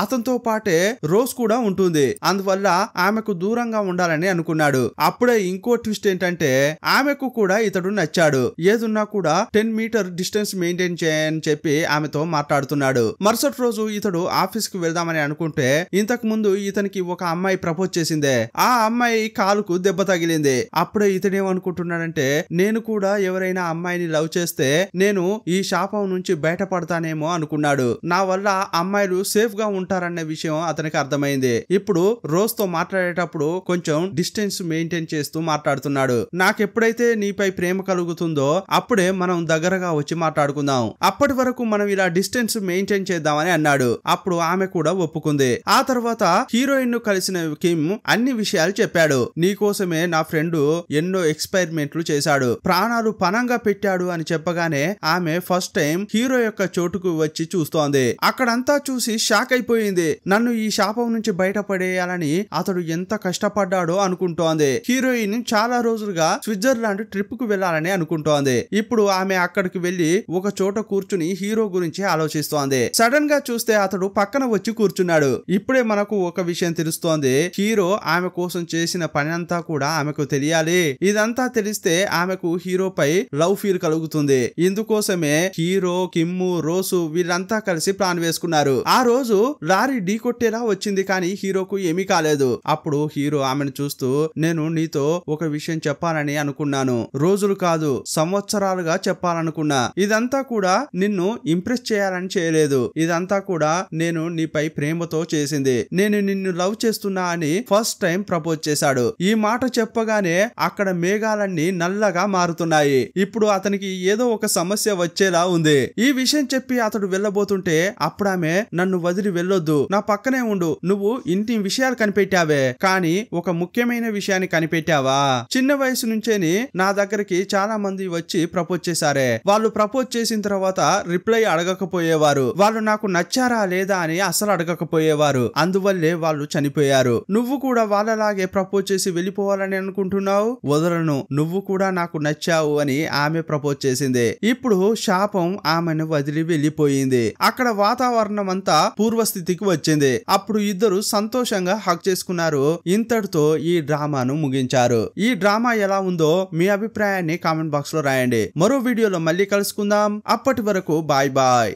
అతనితో పాటే రోజ్ కూడా ఉంటుంది, అందువల్ల ఆమెకు దూరంగా ఉండాలని అనుకున్నాడు. అప్పుడే ఇంకో ట్విస్ట్ ఏంటంటే ఆమెకు కూడా ఇతడు నచ్చాడు. ఏదున్నా కూడా 10 మీటర్ డిస్టెన్స్ మెయింటైన్ చేయని చెప్పి ఆమెతో మాట్లాడుతున్నాడు. మరుసటి రోజు ఇతడు ఆఫీస్ కు వెళ్దామని అనుకుంటే ఇంతకు ముందు ఇతనికి ఒక అమ్మాయి ప్రపోజ్ చేసిందే. ఆ అమ్మాయి కాలుకు దెబ్బ తగిలింది. అప్పుడే ఇతడేమనుకుంటున్నాడంటే నేను కూడా ఎవరైనా అమ్మాయిని లవ్ చేస్తే నేను ఈ శాపం నుంచి బయటపడతానేమో అనుకున్నాడు. నా వల్ల అమ్మాయిలు సేఫ్ గా ఉంటారన్న విషయం అతనికి అర్థమైంది. ఇప్పుడు రోజ్ తో మాట్లాడేటప్పుడు కొంచెం డిస్టెన్స్ మెయింటైన్ చేస్తూ మాట్లాడుతున్నాడు. నాకెప్పుడైతే నీపై ప్రేమ కలుగుతుందో అప్పుడే మనం దగ్గరగా వచ్చి మాట్లాడుకుందాం, అప్పటి వరకు మనం ఇలా డిస్టెన్స్ మెయింటైన్ చేద్దామని అన్నాడు. అప్పుడు ఆమె కూడా ఒప్పుకుంది. ఆ తర్వాత హీరోయిన్ ను కలిసిన కిమ్ అన్ని విషయాలు చెప్పాడు. నీకోసమే నా ఫ్రెండ్ ఎన్నో ఎక్స్పెరిమెంట్లు చేశాడు, ప్రాణాలు పనంగా పెట్టాడు అని చెప్పగానే ఆమె ఫస్ట్ టైం హీరో యొక్క చోటుకు వచ్చి చూస్తోంది. అక్కడంతా చూసి షాక్ అయిపోయింది. నన్ను ఈ శాపం నుంచి బయటపడేయాలని అతడు ఎంత కష్టపడ్డాడో అనుకుంటోంది. హీరోయిన్ చాలా రోజులుగా స్విట్జర్లాండ్ ట్రిప్ కు వెళ్లాలని అనుకుంటోంది. ఇప్పుడు ఆమె అక్కడికి వెళ్లి ఒక చోట కూర్చుని హీరో గురించి ఆలోచిస్తోంది. సడన్ గా చూస్తే అతడు పక్కన వచ్చి కూర్చున్నాడు. ఇప్పుడే మనకు ఒక విషయం తెలుస్తోంది, హీరో ఆమె కోసం చేసిన పని అంతా కూడా ఆమెకు తెలియాలి. ఇదంతా తెలిస్తే ఆమెకు హీరోపై లవ్ ఫీల్ కలుగుతుంది. ఇందుకోసమే హీరో, కిమ్ము, రోసు వీళ్ళంతా కలిసి ప్లాన్ వేసుకున్నారు. ఆ రోజు లారీ ఢీ కొట్టేలా వచ్చింది కానీ హీరోకు ఏమీ కాలేదు. అప్పుడు హీరో ఆమెను చూస్తూ నేను నీతో ఒక విషయం చెప్పాలని అనుకున్నాను, రోజులు కాదు సంవత్సరాలుగా చెప్పాలనుకున్నా. ఇదంతా కూడా నిన్ను ఇంప్రెస్ చేయాలని చేయలేదు, ఇదంతా కూడా నేను నీపై ప్రేమతో చేసింది. నేను నిన్ను లవ్ చేస్తున్నా అని ఫస్ట్ టైం ప్రపోజ్ చేశాడు. ఈ మాట చెప్పగానే అక్కడ మేఘాలన్నీ నల్లగా మారుతున్నాయి. ఇప్పుడు అతనికి ఏదో ఒక సమస్య వచ్చేలా ఉంది. ఈ విషయం చెప్పి అతడు వెళ్ళబోతుంటే అప్పుడామె నన్ను వదిలి వెళ్ళొద్దు, నా పక్కనే ఉండు, నువ్వు ఇంటి విషయాలు కనిపెట్టావే కానీ ఒక ముఖ్యమైన విషయాన్ని కనిపెట్టావా? చిన్న వయసు నుంచేని నా దగ్గరికి చాలా మంది వచ్చి ప్రపోజ్ చేశారే, వాళ్ళు ప్రపోజ్ చేసిన తర్వాత రిప్లై అడగకపోయేవారు, వాళ్ళు నాకు నచ్చారా లేదా అని అసలు అడగకపోయేవారు, అందువల్లే వాళ్ళు చనిపోయారు. నువ్వు కూడా వాళ్ళలాగే ప్రపోజ్ చేసి వెళ్ళిపోవాలని అనుకుంటున్నావు? వదలను, నువ్వు కూడా నాకు నచ్చావు అని ఆమె ప్రపోజ్ చేసింది. ఇప్పుడు శాపం ఆమెను వదిలి వెళ్ళిపోయింది. అక్కడ వాతావరణం అంతా పూర్వస్థితికి వచ్చింది. అప్పుడు ఇద్దరు సంతోషంగా హగ్ చేసుకున్నారు. ఇంతటితో ఈ డ్రామాను ముగించారు. ఈ డ్రామా ఎలా ఉందో మీ అభిప్రాయాన్ని కామెంట్ బాక్స్ లో రాయండి. మరో వీడియోలో మళ్ళీ కలుసుకుందాం. అప్పటి వరకు బాయ్ బాయ్.